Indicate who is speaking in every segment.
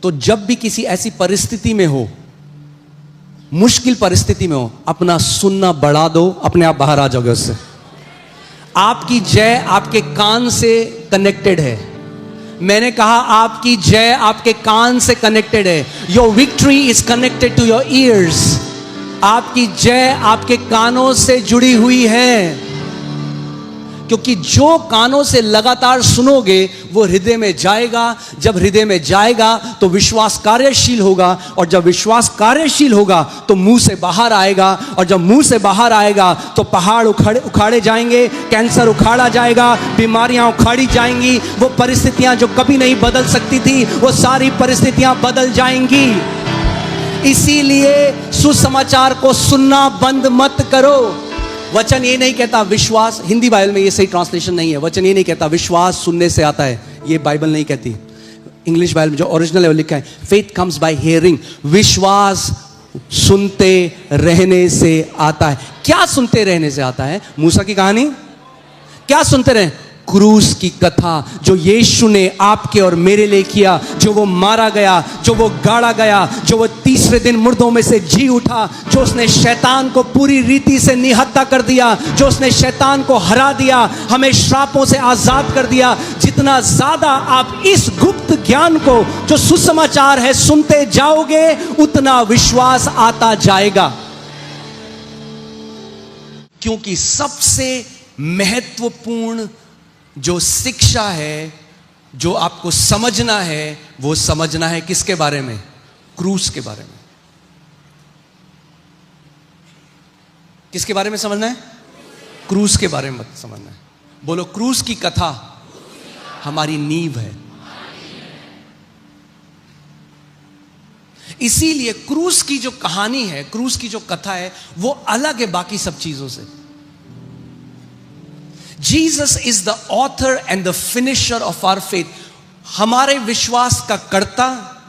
Speaker 1: तो जब भी किसी ऐसी परिस्थिति में हो, मुश्किल परिस्थिति में हो, अपना सुनना बढ़ा दो, अपने आप बाहर आ जाओगे उससे। आपकी जय आपके कान से कनेक्टेड है। मैंने कहा आपकी जय आपके कान से कनेक्टेड है। Your victory is connected to your ears. आपकी जय आपके कानों से जुड़ी हुई है, क्योंकि जो कानों से लगातार सुनोगे वो हृदय में जाएगा। जब हृदय में जाएगा तो विश्वास कार्यशील होगा, और जब विश्वास कार्यशील होगा तो मुंह से बाहर आएगा, और जब मुंह से बाहर आएगा तो पहाड़ उखाड़े जाएंगे, कैंसर उखाड़ा जाएगा, बीमारियां उखाड़ी जाएंगी। वो परिस्थितियां जो कभी नहीं बदल सकती थी, वो सारी परिस्थितियां बदल जाएंगी। इसीलिए सुसमाचार को सुनना बंद मत करो। वचन ये नहीं कहता विश्वास, हिंदी बाइबल में ये सही ट्रांसलेशन नहीं है। वचन ये नहीं कहता विश्वास सुनने से आता है, ये बाइबल नहीं कहती। इंग्लिश बाइबल में जो ओरिजिनल है वो लिखा है फेथ कम्स बाय हियरिंग। विश्वास सुनते रहने से आता है। क्या सुनते रहने से आता है? मूसा की कहानी। क्या सुनते रहे? क्रूस की कथा, जो यीशु ने आपके और मेरे लिए किया, जो वो मारा गया, जो वो गाड़ा गया, जो वो तीसरे दिन मुर्दों में से जी उठा, जो उसने शैतान को पूरी रीति से निहत्ता कर दिया, जो उसने शैतान को हरा दिया, हमें श्रापों से आजाद कर दिया। जितना ज्यादा आप इस गुप्त ज्ञान को, जो सुसमाचार है, सुनते जाओगे, उतना विश्वास आता जाएगा। क्योंकि सबसे महत्वपूर्ण जो शिक्षा है, जो आपको समझना है, वो समझना है किसके बारे में? क्रूस के बारे में। किसके बारे में समझना है? क्रूस के बारे में समझना है। बोलो, क्रूस की कथा हमारी नींव है। इसीलिए क्रूस की जो कहानी है, क्रूस की जो कथा है, वो अलग है बाकी सब चीजों से। Jesus is the author and the finisher of our faith. हमारे विश्वास का कर्ता,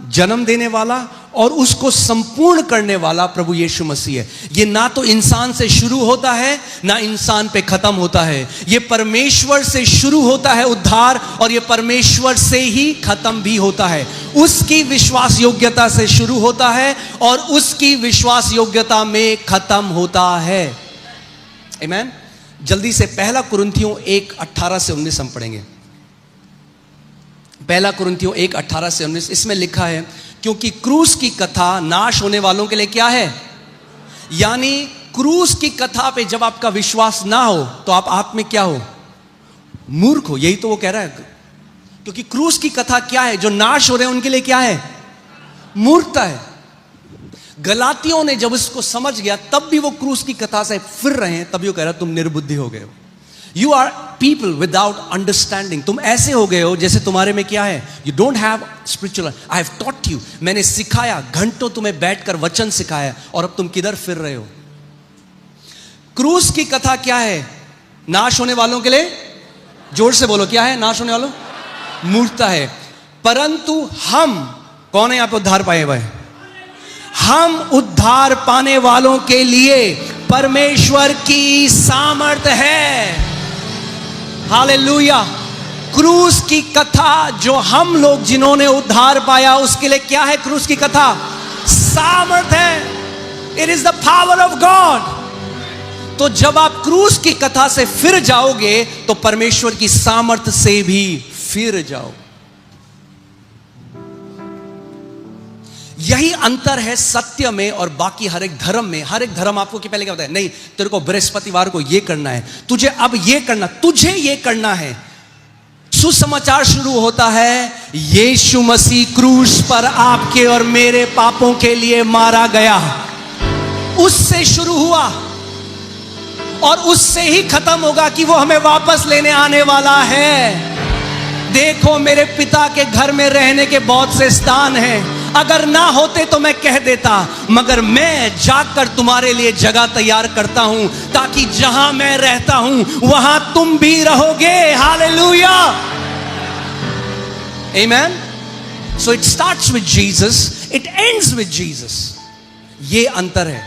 Speaker 1: जन्म देने वाला और उसको संपूर्ण करने वाला प्रभु यीशु मसीह है। ये ना तो इंसान से शुरू होता है, ना इंसान पे खत्म होता है। ये परमेश्वर से शुरू होता है उद्धार, और ये परमेश्वर से ही खत्म भी होता है। उसकी विश्वास योग्यता से शुरू होता है और उसकी विश्वास योग्यता में खत्म होता है। आमीन। जल्दी से पहला कुरिन्थियों 1:18 से 19 हम पढ़ेंगे। पहला कुरिन्थियों 1:18 से 19, इसमें लिखा है, क्योंकि क्रूस की कथा नाश होने वालों के लिए क्या है? यानी क्रूस की कथा पे जब आपका विश्वास ना हो तो आप में क्या हो? मूर्ख हो। यही तो वो कह रहा है। क्योंकि क्रूस की कथा क्या है? जो नाश हो रहे हैं उनके लिए क्या है? मूर्खता है। गलातियों ने जब इसको समझ गया, तब भी वो क्रूस की कथा से फिर रहे हैं। तभी वो कह रहा है तुम निर्बुद्धि हो गए हो। You are people without understanding. तुम ऐसे हो गए हो जैसे तुम्हारे में क्या है? You don't have spiritual. I have taught you. मैंने सिखाया, घंटों तुम्हें बैठकर वचन सिखाया, और अब तुम किधर फिर रहे हो? क्रूस की कथा क्या है? नाश होने वालों के लिए, जोर से बोलो, क्या है नाश होने वालों? मूर्खता है। परंतु हम, कौन है यहां पे उद्धार पाए हुए? हम उद्धार पाने वालों के लिए परमेश्वर की सामर्थ है। हालेलुया। क्रूस की कथा, जो हम लोग जिन्होंने उद्धार पाया, उसके लिए क्या है? क्रूस की कथा सामर्थ है। It is the power of God. तो जब आप क्रूस की कथा से फिर जाओगे तो परमेश्वर की सामर्थ से भी फिर जाओगे। यही अंतर है सत्य में और बाकी हर एक धर्म में। हर एक धर्म आपको कि पहले क्या बताए? नहीं, तेरे को बृहस्पतिवार को ये करना है, तुझे अब ये करना, तुझे ये करना है। सुसमाचार शुरू होता है, यीशु मसीह क्रूस पर आपके और मेरे पापों के लिए मारा गया। उससे शुरू हुआ और उससे ही खत्म होगा कि वो हमें वापस लेने आने वाला है। देखो, मेरे पिता के घर में रहने के बहुत से स्थान हैं। अगर ना होते तो मैं कह देता, मगर मैं जाकर तुम्हारे लिए जगह तैयार करता हूं, ताकि जहां मैं रहता हूं वहां तुम भी रहोगे। Hallelujah, amen. So it starts with Jesus, it ends with Jesus. ये अंतर है।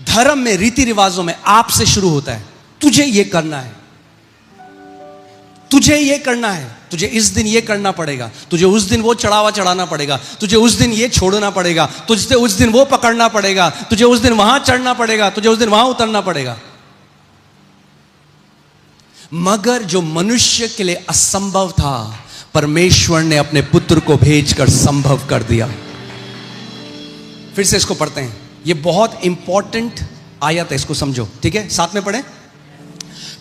Speaker 1: धर्म में, रीति रिवाजों में आपसे शुरू होता है, तुझे ये करना है, तुझे ये करना है। तुझे इस दिन ये करना पड़ेगा, तुझे उस दिन वो चढ़ावा चढ़ाना पड़ेगा, तुझे उस दिन ये छोड़ना पड़ेगा, तुझे उस दिन वो पकड़ना पड़ेगा, तुझे उस दिन वहां चढ़ना पड़ेगा, तुझे उस दिन वहां उतरना पड़ेगा। मगर जो मनुष्य के लिए असंभव था, परमेश्वर ने अपने पुत्र को भेजकर संभव कर दिया। फिर से इसको पढ़ते हैं, ये बहुत इंपॉर्टेंट आयत है, इसको समझो, ठीक है? साथ में पढ़ें।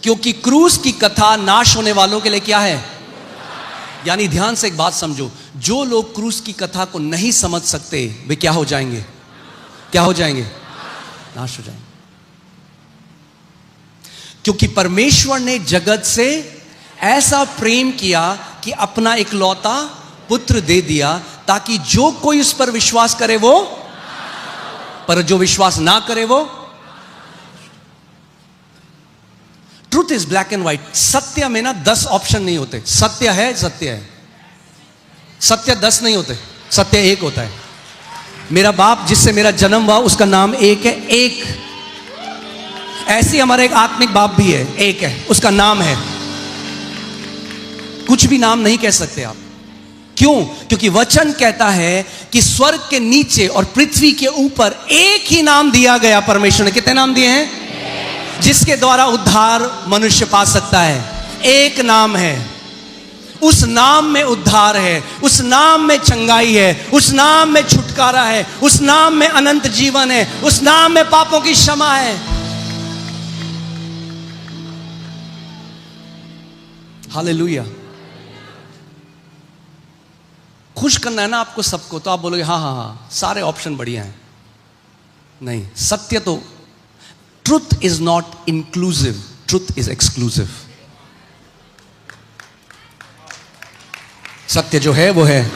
Speaker 1: क्योंकि क्रूस की कथा नाश होने वालों के लिए क्या है? यानी ध्यान से एक बात समझो, जो लोग क्रूस की कथा को नहीं समझ सकते वे क्या हो जाएंगे? क्या हो जाएंगे? नाश हो जाएंगे। क्योंकि परमेश्वर ने जगत से ऐसा प्रेम किया कि अपना इकलौता पुत्र दे दिया, ताकि जो कोई उस पर विश्वास करे वो, पर जो विश्वास ना करे वो। Truth is black and white. सत्य में ना 10 ऑप्शन नहीं होते। सत्य है, सत्य है। सत्य 10 नहीं होते, सत्य एक होता है। मेरा बाप जिससे मेरा जन्म हुआ उसका नाम एक है, एक। ऐसे हमारा एक आत्मिक बाप भी है, एक है, उसका नाम है। कुछ भी नाम नहीं कह सकते आप। क्यों? क्योंकि वचन कहता है कि स्वर्ग के नीचे और पृथ्वी के ऊपर एक ही नाम दिया गया परमेश्वर ने। कितने नाम दिए हैं? जिसके द्वारा उद्धार मनुष्य पा सकता है। एक नाम है, उस नाम में उद्धार है, उस नाम में चंगाई है, उस नाम में छुटकारा है, उस नाम में अनंत जीवन है, उस नाम में पापों की क्षमा है। हालेलुया। खुश करना है ना आपको सबको, तो आप बोलोगे हाँ हाँ हाँ सारे ऑप्शन बढ़िया हैं। नहीं, सत्य तो, truth is not inclusive, truth is exclusive. सत्य जो है वो है।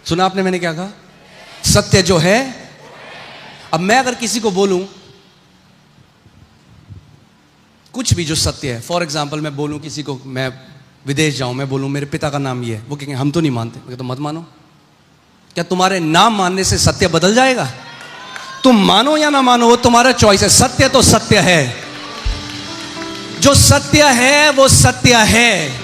Speaker 1: सुना आपने मैंने क्या कहा? सत्य जो है। अब मैं अगर किसी को बोलूं कुछ भी जो सत्य है, फॉर एग्जाम्पल मैं बोलूं किसी को, मैं विदेश जाऊं, मैं बोलूं मेरे पिता का नाम ये है, वो कहेंगे हम तो नहीं मानते। मैं तो मत मानो। क्या तुम्हारे नाम मानने से सत्य बदल जाएगा? तुम मानो या ना मानो वो तुम्हारा चॉइस है। सत्य तो सत्य है। जो सत्य है वो सत्य है।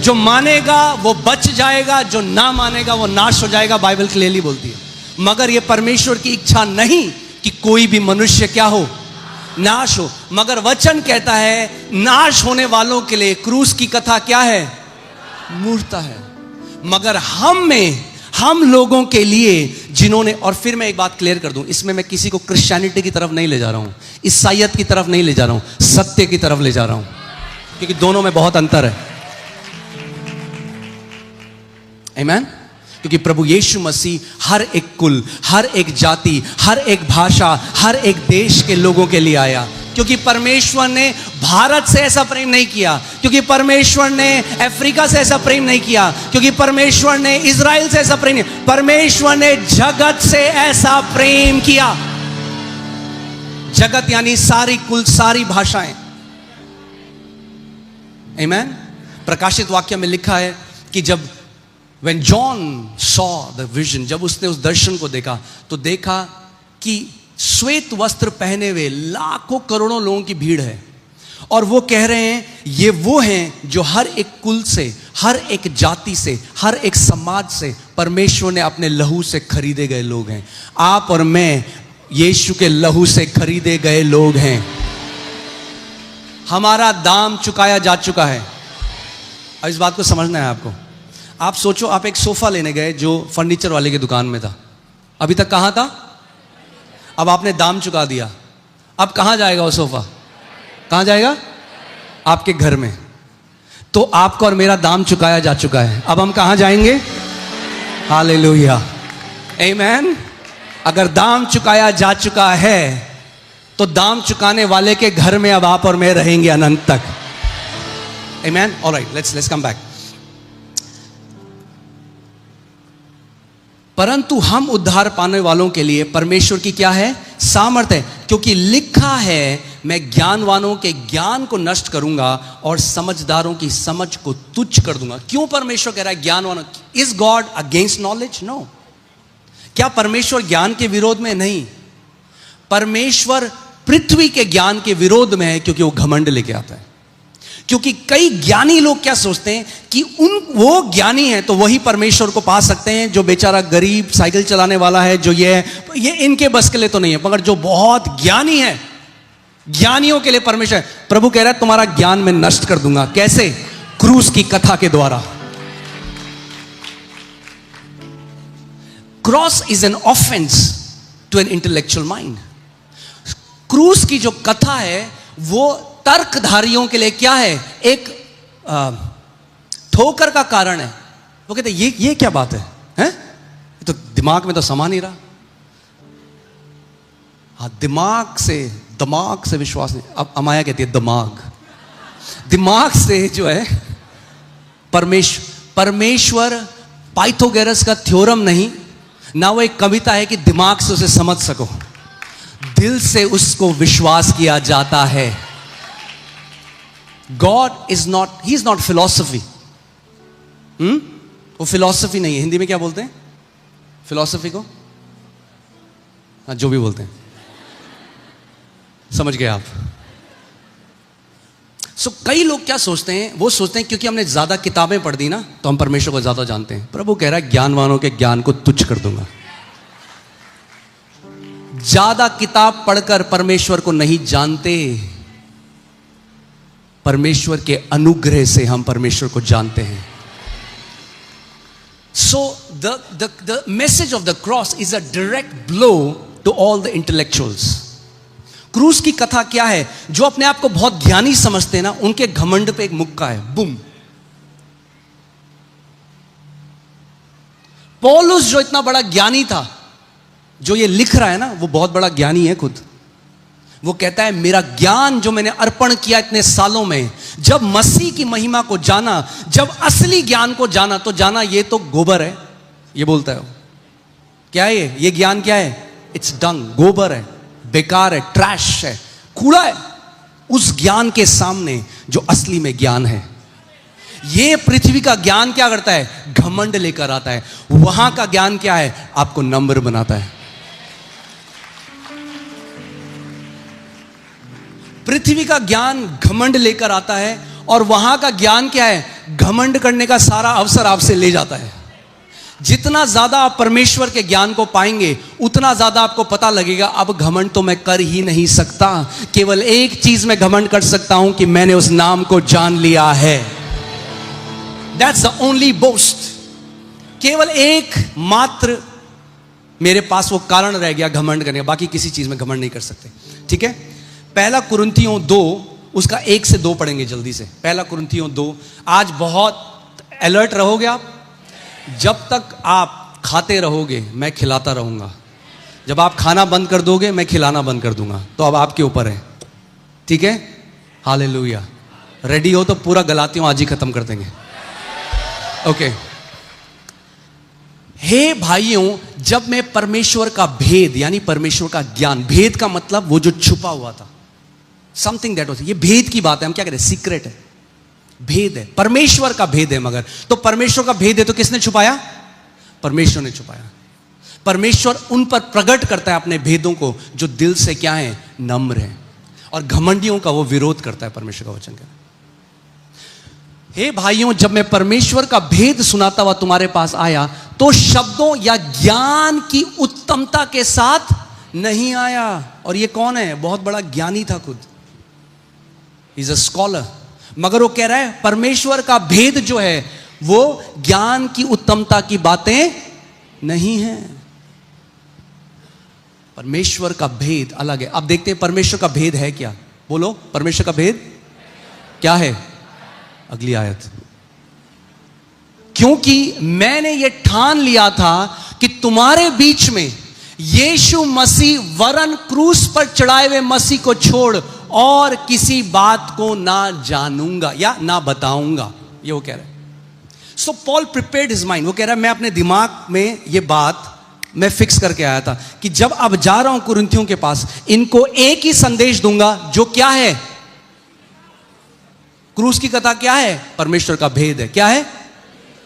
Speaker 1: जो मानेगा वो बच जाएगा, जो ना मानेगा वो नाश हो जाएगा, बाइबल क्लियरली बोलती है। मगर ये परमेश्वर की इच्छा नहीं कि कोई भी मनुष्य क्या हो? नाश हो। मगर वचन कहता है नाश होने वालों के लिए क्रूस की कथा क्या है? मूर्ता है। मगर हम लोगों के लिए जिन्होंने, और फिर मैं एक बात क्लियर कर दूं, इसमें मैं किसी को क्रिश्चियनिटी की तरफ नहीं ले जा रहा हूं, ईसाईयत की तरफ नहीं ले जा रहा हूं, सत्य की तरफ ले जा रहा हूं, क्योंकि दोनों में बहुत अंतर है। आमीन। क्योंकि प्रभु यीशु मसीह हर एक कुल, हर एक जाति, हर एक भाषा, हर एक देश के लोगों के लिए आया। क्योंकि परमेश्वर ने भारत से ऐसा प्रेम नहीं किया, क्योंकि परमेश्वर ने अफ्रीका से ऐसा प्रेम नहीं किया, क्योंकि परमेश्वर ने इजराइल से ऐसा प्रेम नहीं, परमेश्वर ने जगत से ऐसा प्रेम किया। जगत यानी सारी कुल, सारी भाषाएं। आमीन। प्रकाशित वाक्य में लिखा है कि जब When John saw the vision, जब उसने उस दर्शन को देखा तो देखा कि श्वेत वस्त्र पहने हुए लाखों करोड़ों लोगों की भीड़ है, और वो कह रहे हैं ये वो हैं जो हर एक कुल से, हर एक जाति से, हर एक समाज से परमेश्वर ने अपने लहू से खरीदे गए लोग हैं। आप और मैं यीशु के लहू से खरीदे गए लोग हैं। हमारा दाम चुकाया जा चुका है। अब इस बात को समझना है आपको। आप सोचो, आप एक सोफा लेने गए जो फर्नीचर वाले की दुकान में था, अभी तक कहां था? अब आपने दाम चुका दिया, अब कहां जाएगा वो सोफा? कहां जाएगा? आपके घर में। तो आपका और मेरा दाम चुकाया जा चुका है, अब हम कहां जाएंगे? हालेलुया, आमीन। अगर दाम चुकाया जा चुका है तो दाम चुकाने वाले के घर में अब आप और मैं रहेंगे अनंत तक। आमीन। Alright, let's come back. परंतु हम उद्धार पाने वालों के लिए परमेश्वर की क्या है? सामर्थ है। क्योंकि लिखा है मैं ज्ञानवानों के ज्ञान को नष्ट करूंगा और समझदारों की समझ को तुच्छ कर दूंगा। क्यों परमेश्वर कह रहा है ज्ञानवानों? Is God against knowledge? No. क्या परमेश्वर ज्ञान के विरोध में? नहीं। परमेश्वर पृथ्वी के ज्ञान के विरोध में है, क्योंकि वो घमंड लेके आता है। क्योंकि कई ज्ञानी लोग क्या सोचते हैं कि वो ज्ञानी है तो वही परमेश्वर को पा सकते हैं, जो बेचारा गरीब साइकिल चलाने वाला है, जो ये इनके बस के लिए तो नहीं है। मगर जो बहुत ज्ञानी है, ज्ञानियों के लिए परमेश्वर, प्रभु कह रहा है तुम्हारा ज्ञान मैं नष्ट कर दूंगा। कैसे? क्रूस की कथा के द्वारा। Cross is an offence to an intellectual mind. क्रूस की जो कथा है वो तर्कधारियों के लिए क्या है? एक ठोकर का कारण है। वो कहते ये क्या बात है, हैं? तो दिमाग में तो समा नहीं रहा। हाँ, दिमाग से विश्वास नहीं। अब अमाया कहती है दिमाग से जो है परमेश्वर पाइथागोरस का थ्योरम नहीं ना, वो एक कविता है कि दिमाग से उसे समझ सको, दिल से उसको विश्वास किया जाता है। God is not, he is not philosophy. वो फिलॉसफी नहीं है। हिंदी में क्या बोलते हैं फिलॉसफी को? हाँ, जो भी बोलते हैं, समझ गए आप। कई लोग क्या सोचते हैं? वो सोचते हैं क्योंकि हमने ज्यादा किताबें पढ़ दी ना तो हम परमेश्वर को ज्यादा जानते हैं। प्रभु कह रहा है ज्ञानवानों के ज्ञान को तुच्छ कर दूंगा। ज्यादा किताब पढ़कर परमेश्वर को नहीं जानते, परमेश्वर के अनुग्रह से हम परमेश्वर को जानते हैं। So the message of the cross is a direct blow to all the intellectuals. क्रूस की कथा क्या है? जो अपने आप को बहुत ज्ञानी समझते हैं ना, उनके घमंड पे एक मुक्का है, बुम। पौलुस जो इतना बड़ा ज्ञानी था, जो ये लिख रहा है ना, वो बहुत बड़ा ज्ञानी है खुद। वो कहता है मेरा ज्ञान जो मैंने अर्पण किया इतने सालों में, जब मसीह की महिमा को जाना, जब असली ज्ञान को जाना, तो जाना ये तो गोबर है। ये बोलता है वो, क्या है ये ज्ञान क्या है? इट्स डंग, गोबर है, बेकार है, ट्रैश है, कूड़ा है उस ज्ञान के सामने जो असली में ज्ञान है। ये पृथ्वी का ज्ञान क्या करता है? घमंड लेकर आता है। वहां का ज्ञान क्या है? आपको नम्र बनाता है। पृथ्वी का ज्ञान घमंड लेकर आता है, और वहां का ज्ञान क्या है? घमंड करने का सारा अवसर आपसे ले जाता है। जितना ज्यादा आप परमेश्वर के ज्ञान को पाएंगे, उतना ज्यादा आपको पता लगेगा अब घमंड तो मैं कर ही नहीं सकता। केवल एक चीज में घमंड कर सकता हूं कि मैंने उस नाम को जान लिया है। That's the only boast. केवल एक मात्र मेरे पास वो कारण रह गया घमंड करने का, बाकी किसी चीज में घमंड नहीं कर सकते। ठीक है, पहला कुरिन्थियों 2 उसका 1 से 2 पढ़ेंगे जल्दी से। पहला कुरिन्थियों 2। आज बहुत अलर्ट रहोगे आप। जब तक आप खाते रहोगे मैं खिलाता रहूंगा, जब आप खाना बंद कर दोगे मैं खिलाना बंद कर दूंगा। तो अब आपके ऊपर है, ठीक है? हालेलुया। रेडी हो तो पूरा गलातियों आज ही खत्म कर देंगे। ओके। हे भाइयों, जब मैं परमेश्वर का भेद यानी परमेश्वर का ज्ञान, भेद का मतलब वो जो छुपा हुआ था, समथिंग दैट वाज, ये भेद की बात है, हम क्या करें? सीक्रेट है, भेद है, परमेश्वर का भेद है। मगर तो परमेश्वर का भेद है तो किसने छुपाया? परमेश्वर ने छुपाया। परमेश्वर उन पर प्रकट करता है अपने भेदों को जो दिल से क्या है? नम्र है। और घमंडियों का वो विरोध करता है परमेश्वर का वचन का। हे भाइयों, जब मैं परमेश्वर का भेद सुनाता हुआ तुम्हारे पास आया तो शब्दों या ज्ञान की उत्तमता के साथ नहीं आया। और ये कौन है? बहुत बड़ा ज्ञानी था खुद, इज अ स्कॉलर। मगर वो कह रहा है परमेश्वर का भेद जो है वो ज्ञान की उत्तमता की बातें नहीं है। परमेश्वर का भेद अलग है। अब देखते हैं परमेश्वर का भेद है क्या। बोलो, परमेश्वर का भेद क्या है? अगली आयत। क्योंकि मैंने ये ठान लिया था कि तुम्हारे बीच में यीशु मसीह वरन क्रूस पर चढ़ाए हुए मसीह को छोड़ और किसी बात को ना जानूंगा या ना बताऊंगा। ये वो कह रहा है। सो पॉल प्रिपेयर्ड हिज माइंड। वो कह रहा है मैं अपने दिमाग में ये बात मैं फिक्स करके आया था कि जब अब जा रहा हूं कुरिन्थियों के पास, इनको एक ही संदेश दूंगा जो क्या है? क्रूस की कथा क्या है? परमेश्वर का भेद है। क्या है?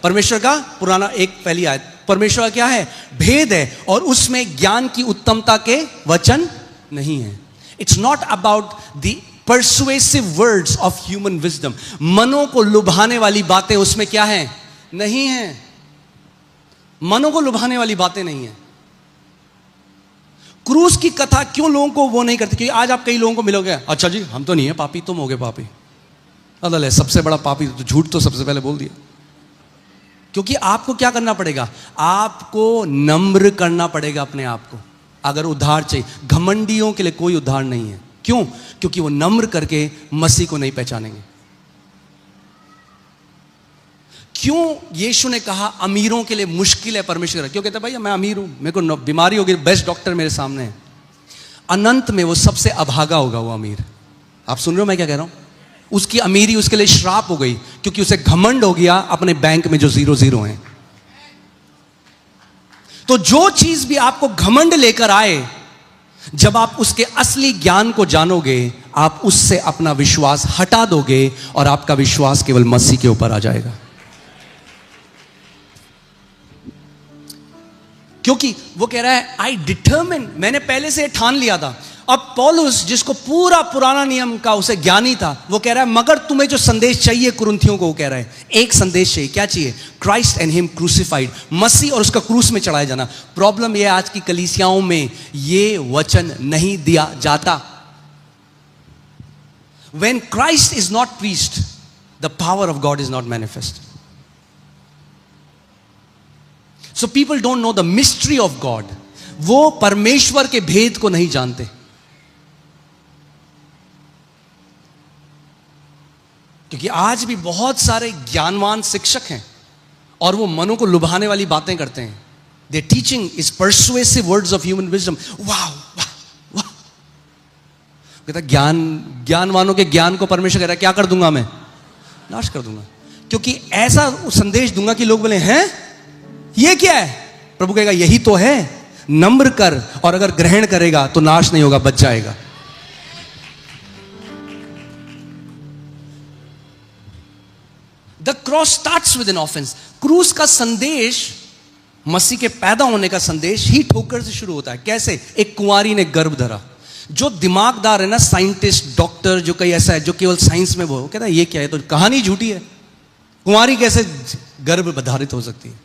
Speaker 1: परमेश्वर का पुराना एक पहली आयत, परमेश्वर का क्या है? भेद है। और उसमें ज्ञान की उत्तमता के वचन नहीं है। It's not about the persuasive words of human wisdom, मनों को लुभाने वाली बातें उसमें क्या है? नहीं है। मनों को लुभाने वाली बातें नहीं है। क्रूस की कथा क्यों लोगों को वो नहीं करती? क्योंकि आज आप कई लोगों को मिलोगे, अच्छा जी हम तो नहीं है पापी, तुम होगे पापी। अदल है सबसे बड़ा पापी, तो झूठ तो सबसे पहले बोल दिया। क्योंकि आपको क्या करना पड़ेगा? आपको नम्र करना पड़ेगा अपने आप को, अगर उद्धार चाहिए। घमंडियों के लिए कोई उद्धार नहीं है। क्यों? क्योंकि वो नम्र करके मसीह को नहीं पहचानेंगे। क्यों यीशु ने कहा अमीरों के लिए मुश्किल है परमेश्वर? क्यों कहते भाई मैं अमीर हूं, मेरे को बीमारी होगी, बेस्ट डॉक्टर मेरे सामने है। अनंत में वो सबसे अभागा होगा वो अमीर। आप सुन रहे हो मैं क्या कह रहा हूं? उसकी अमीरी उसके लिए श्राप हो गई, क्योंकि उसे घमंड हो गया अपने बैंक में जो 0 हैं। तो जो चीज भी आपको घमंड लेकर आए, जब आप उसके असली ज्ञान को जानोगे, आप उससे अपना विश्वास हटा दोगे और आपका विश्वास केवल मसीह के ऊपर आ जाएगा। क्योंकि वो कह रहा है आई डिटरमिन, मैंने पहले से ठान लिया था। अब पौलुस जिसको पूरा पुराना नियम का उसे ज्ञानी था, वो कह रहा है मगर तुम्हें जो संदेश चाहिए कुरिन्थियों को, वो कह रहा है एक संदेश चाहिए। क्या चाहिए? क्राइस्ट एंड हिम क्रूसिफाइड, मसीह और उसका क्रूस में चढ़ाया जाना। प्रॉब्लम यह है आज की कलीसियाओं में ये वचन नहीं दिया जाता। When Christ is not preached, the power of God is not manifest. So people don't know the mystery of God. वो परमेश्वर के भेद को नहीं जानते। क्योंकि आज भी बहुत सारे ज्ञानवान शिक्षक हैं और वो मनों को लुभाने वाली बातें करते हैं। There teaching is persuasive words of human wisdom. वाह वाह वाह, कहता ज्ञानवानों के ज्ञान को परमेश्वर कह रहा है क्या कर दूंगा मैं? नाश कर दूंगा। क्योंकि ऐसा संदेश दूंगा कि लोग बोले हैं ये क्या है? प्रभु कहेगा यही तो है, नम्र कर, और अगर ग्रहण करेगा तो नाश नहीं होगा, बच जाएगा। The cross starts with an offence. क्रूस का संदेश, मसीह के पैदा होने का संदेश ही ठोकर से शुरू होता है। कैसे? एक कुंवारी ने गर्भ धरा। जो दिमागदार है ना, साइंटिस्ट, डॉक्टर, जो कई ऐसा है जो केवल साइंस में वो कहता है ये क्या है, तो कहानी झूठी है। कुंवारी कैसे गर्भ धारित हो सकती है?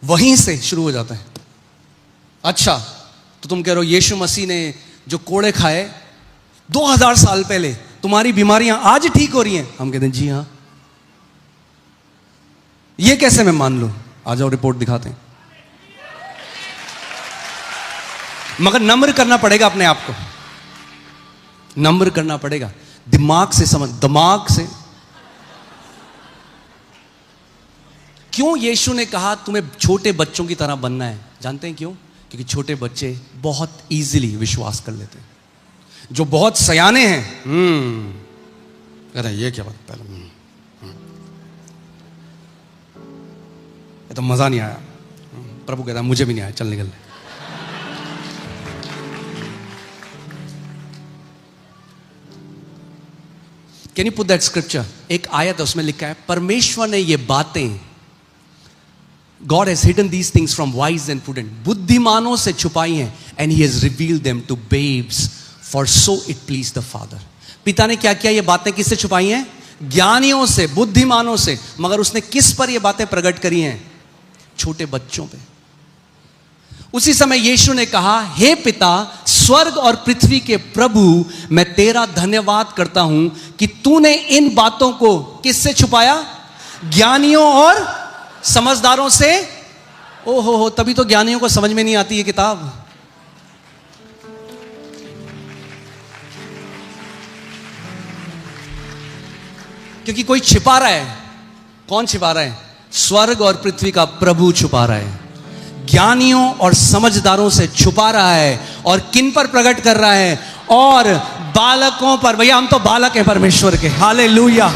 Speaker 1: वहीं से शुरू हो जाता है। अच्छा, तो तुम कह रहे हो यीशु मसीह ने जो कोड़े खाए 2000 साल पहले, तुम्हारी बीमारियां आज ठीक हो रही हैं? हम कहते हैं जी हां। ये कैसे मैं मान लूं? आ जाओ रिपोर्ट दिखाते हैं। मगर नम्र करना पड़ेगा अपने आप को, नम्र करना पड़ेगा। दिमाग से समझ, दिमाग से। क्यों यीशु ने कहा तुम्हें छोटे बच्चों की तरह बनना है? जानते हैं क्यों? क्योंकि छोटे बच्चे बहुत इजीली विश्वास कर लेते हैं। जो बहुत सयाने हैं अरे ये क्या बात, पहले ये तो मजा नहीं आया। प्रभु कहता मुझे भी नहीं आया, चल निकल ले। Can you put that scripture? एक आयत है उसमें लिखा है परमेश्वर ने ये बातें, God has hidden these things from wise and prudent, बुद्धिमानों से छुपाई हैं, and he has revealed them to babes, for so it pleased the Father. पिता ने क्या किया? ये बातें किससे छुपाई हैं? ज्ञानियों से, बुद्धिमानों से। मगर उसने किस पर ये बातें प्रकट करी हैं? छोटे बच्चों पे। उसी समय यीशु ने कहा हे पिता, स्वर्ग और पृथ्वी के प्रभु, मैं तेरा धन्यवाद करता हूं कि तूने इन बातों को किससे छुपाया? ज्ञानियों और समझदारों से। ओ हो, तभी तो ज्ञानियों को समझ में नहीं आती ये किताब। क्योंकि कोई छिपा रहा है। कौन छिपा रहा है? स्वर्ग और पृथ्वी का प्रभु छुपा रहा है, ज्ञानियों और समझदारों से छुपा रहा है। और किन पर प्रकट कर रहा है? और बालकों पर। भैया हम तो बालक हैं परमेश्वर के, हालेलुया।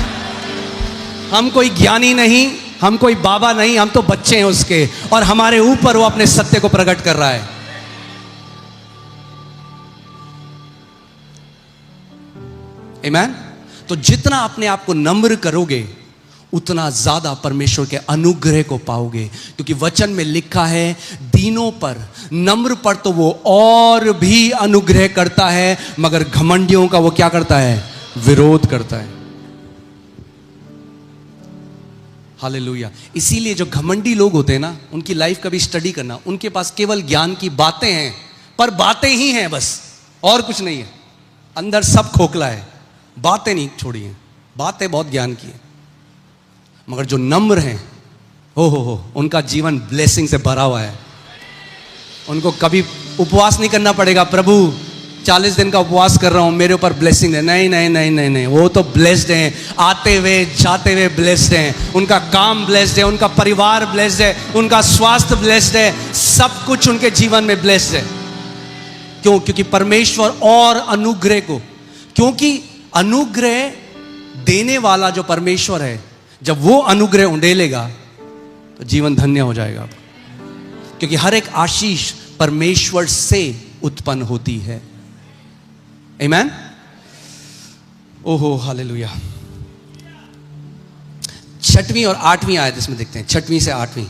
Speaker 1: हम कोई ज्ञानी नहीं, हम कोई बाबा नहीं, हम तो बच्चे हैं उसके, और हमारे ऊपर वो अपने सत्य को प्रकट कर रहा है। आमीन। तो जितना अपने आप को नम्र करोगे, उतना ज्यादा परमेश्वर के अनुग्रह को पाओगे। क्योंकि वचन में लिखा है दी दीनों पर, नम्र पर तो वो और भी अनुग्रह करता है, मगर घमंडियों का वो क्या करता है? विरोध करता है। हालेलुया। इसीलिए जो घमंडी लोग होते हैं ना, उनकी लाइफ का भी स्टडी करना। उनके पास केवल ज्ञान की बातें हैं, पर बातें ही हैं बस, और कुछ नहीं है। अंदर सब खोखला है, बातें नहीं छोड़ी हैं। बातें बहुत ज्ञान की है, मगर जो नम्र हैं, हो उनका जीवन ब्लेसिंग से भरा हुआ है। उनको कभी उपवास नहीं करना पड़ेगा, प्रभु 40 दिन का उपवास कर रहा हूं, मेरे ऊपर ब्लेसिंग है। नहीं नहीं नहीं नहीं नहीं, वो तो ब्लेस्ड हैं, आते हुए जाते हुए ब्लेस्ड हैं। उनका काम ब्लेस्ड है, उनका परिवार ब्लेस्ड है, उनका स्वास्थ्य ब्लेस्ड है, सब कुछ उनके जीवन में ब्लेस्ड है। क्यों? क्योंकि परमेश्वर और अनुग्रह को, क्योंकि अनुग्रह देने वाला जो परमेश्वर है, जब वो अनुग्रह उंडेलेगा तो जीवन धन्य हो जाएगा। क्योंकि हर एक आशीष परमेश्वर से उत्पन्न होती है। आमीन। ओहो हालेलुया। 6वीं और 8वीं आयत इसमें देखते हैं, 6वीं से 8वीं।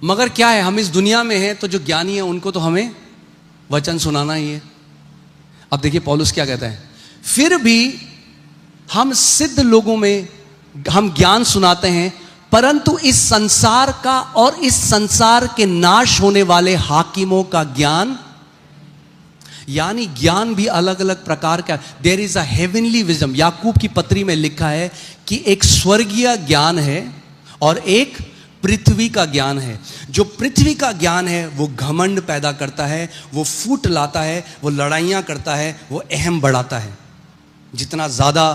Speaker 1: मगर क्या है, हम इस दुनिया में हैं तो जो ज्ञानी है उनको तो हमें वचन सुनाना ही है। अब देखिए पौलुस क्या कहता है, फिर भी हम सिद्ध लोगों में हम ज्ञान सुनाते हैं, परंतु इस संसार का और इस संसार के नाश होने वाले हाकिमों का ज्ञान, यानी ज्ञान भी अलग अलग प्रकार का। There is a heavenly wisdom. याकूब की पत्री में लिखा है कि एक स्वर्गीय ज्ञान है और एक पृथ्वी का ज्ञान है। जो पृथ्वी का ज्ञान है वो घमंड पैदा करता है, वो फूट लाता है, वो लड़ाइयाँ करता है, वो अहम बढ़ाता है। जितना ज़्यादा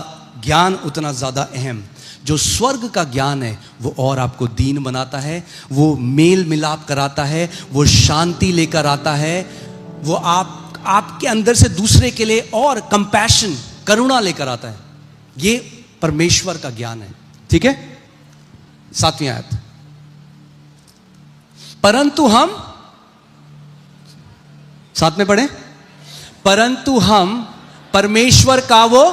Speaker 1: ज्ञान उतना ज़्यादा अहम। जो स्वर्ग का ज्ञान है वो और आपको दीन बनाता है, वो मेल मिलाप कराता है, वो शांति लेकर आता है, वो आपके अंदर से दूसरे के लिए और कंपैशन, करुणा लेकर आता है। ये परमेश्वर का ज्ञान है। ठीक है, 7वीं आयत। परंतु हम, साथ में पढ़े, परंतु हम परमेश्वर का वो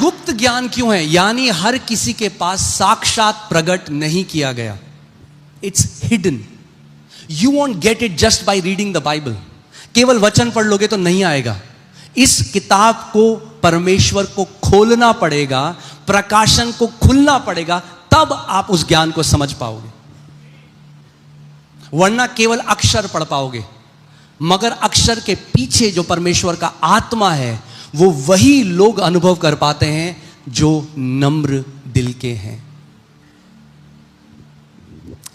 Speaker 1: गुप्त ज्ञान क्यों है, यानी हर किसी के पास साक्षात प्रकट नहीं किया गया। It's hidden. You want get it just by reading the Bible. केवल वचन पढ़ लोगे तो नहीं आएगा। इस किताब को परमेश्वर को खोलना पड़ेगा, प्रकाशन को खुलना पड़ेगा, तब आप उस ज्ञान को समझ पाओगे। वरना केवल अक्षर पढ़ पाओगे, मगर अक्षर के पीछे जो परमेश्वर का आत्मा है वो वही लोग अनुभव कर पाते हैं जो नम्र दिल के हैं।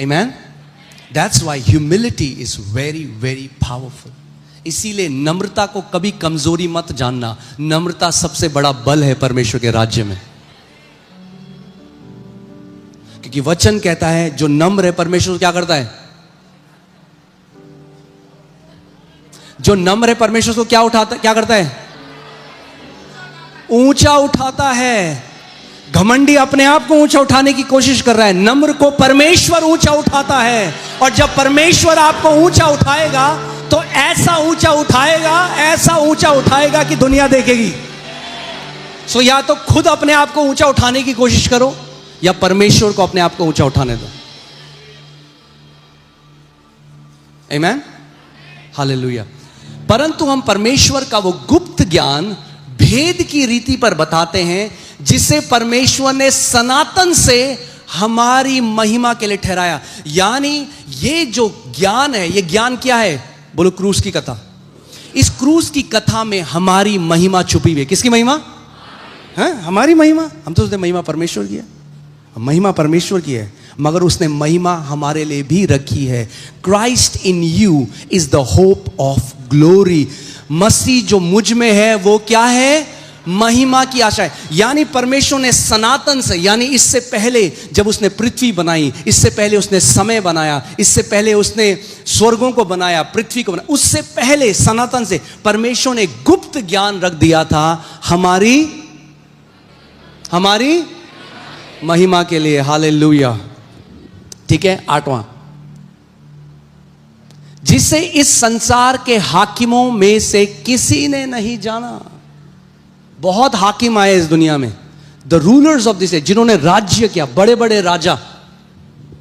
Speaker 1: आमेन। That's why humility is very very powerful. इसीलिए नम्रता को कभी कमजोरी मत जानना। नम्रता सबसे बड़ा बल है परमेश्वर के राज्य में। क्योंकि वचन कहता है जो नम्र है परमेश्वर क्या करता है? जो नम्र है परमेश्वर को क्या करता है? ऊंचा उठाता है। घमंडी अपने आप को ऊंचा उठाने की कोशिश कर रहा है, नम्र को परमेश्वर ऊंचा उठाता है। और जब परमेश्वर आपको ऊंचा उठाएगा तो ऐसा ऊंचा उठाएगा, ऐसा ऊंचा उठाएगा कि दुनिया देखेगी। सो या तो खुद अपने आप को ऊंचा उठाने की कोशिश करो या परमेश्वर को अपने आप को ऊंचा उठाने दो। आमेन, हालेलुया। परंतु हम परमेश्वर का वो गुप्त ज्ञान भेद की रीति पर बताते हैं, जिसे परमेश्वर ने सनातन से हमारी महिमा के लिए ठहराया। यानी ये जो ज्ञान है, ये ज्ञान क्या है? बोलो, क्रूस की कथा। इस क्रूस की कथा में हमारी महिमा छुपी हुई है। किसकी महिमा है? हमारी महिमा। हम तो सोचते महिमा परमेश्वर की है, महिमा परमेश्वर की है, मगर उसने महिमा हमारे लिए भी रखी है। Christ in you is the hope of glory. मसीह जो मुझ में है वो क्या है? महिमा की आशा है। यानी परमेश्वर ने सनातन से, यानी इससे पहले जब उसने पृथ्वी बनाई, इससे पहले उसने समय बनाया, इससे पहले उसने स्वर्गों को बनाया, पृथ्वी को बनाया, उससे पहले सनातन से परमेश्वर ने गुप्त ज्ञान रख दिया था हमारी महिमा के लिए। हालेलुया। ठीक है, 8वां, जिसे इस संसार के हाकिमों में से किसी ने नहीं जाना। बहुत हाकिम आए इस दुनिया में, the rulers of this age, जिन्होंने राज्य किया, बड़े बड़े राजा,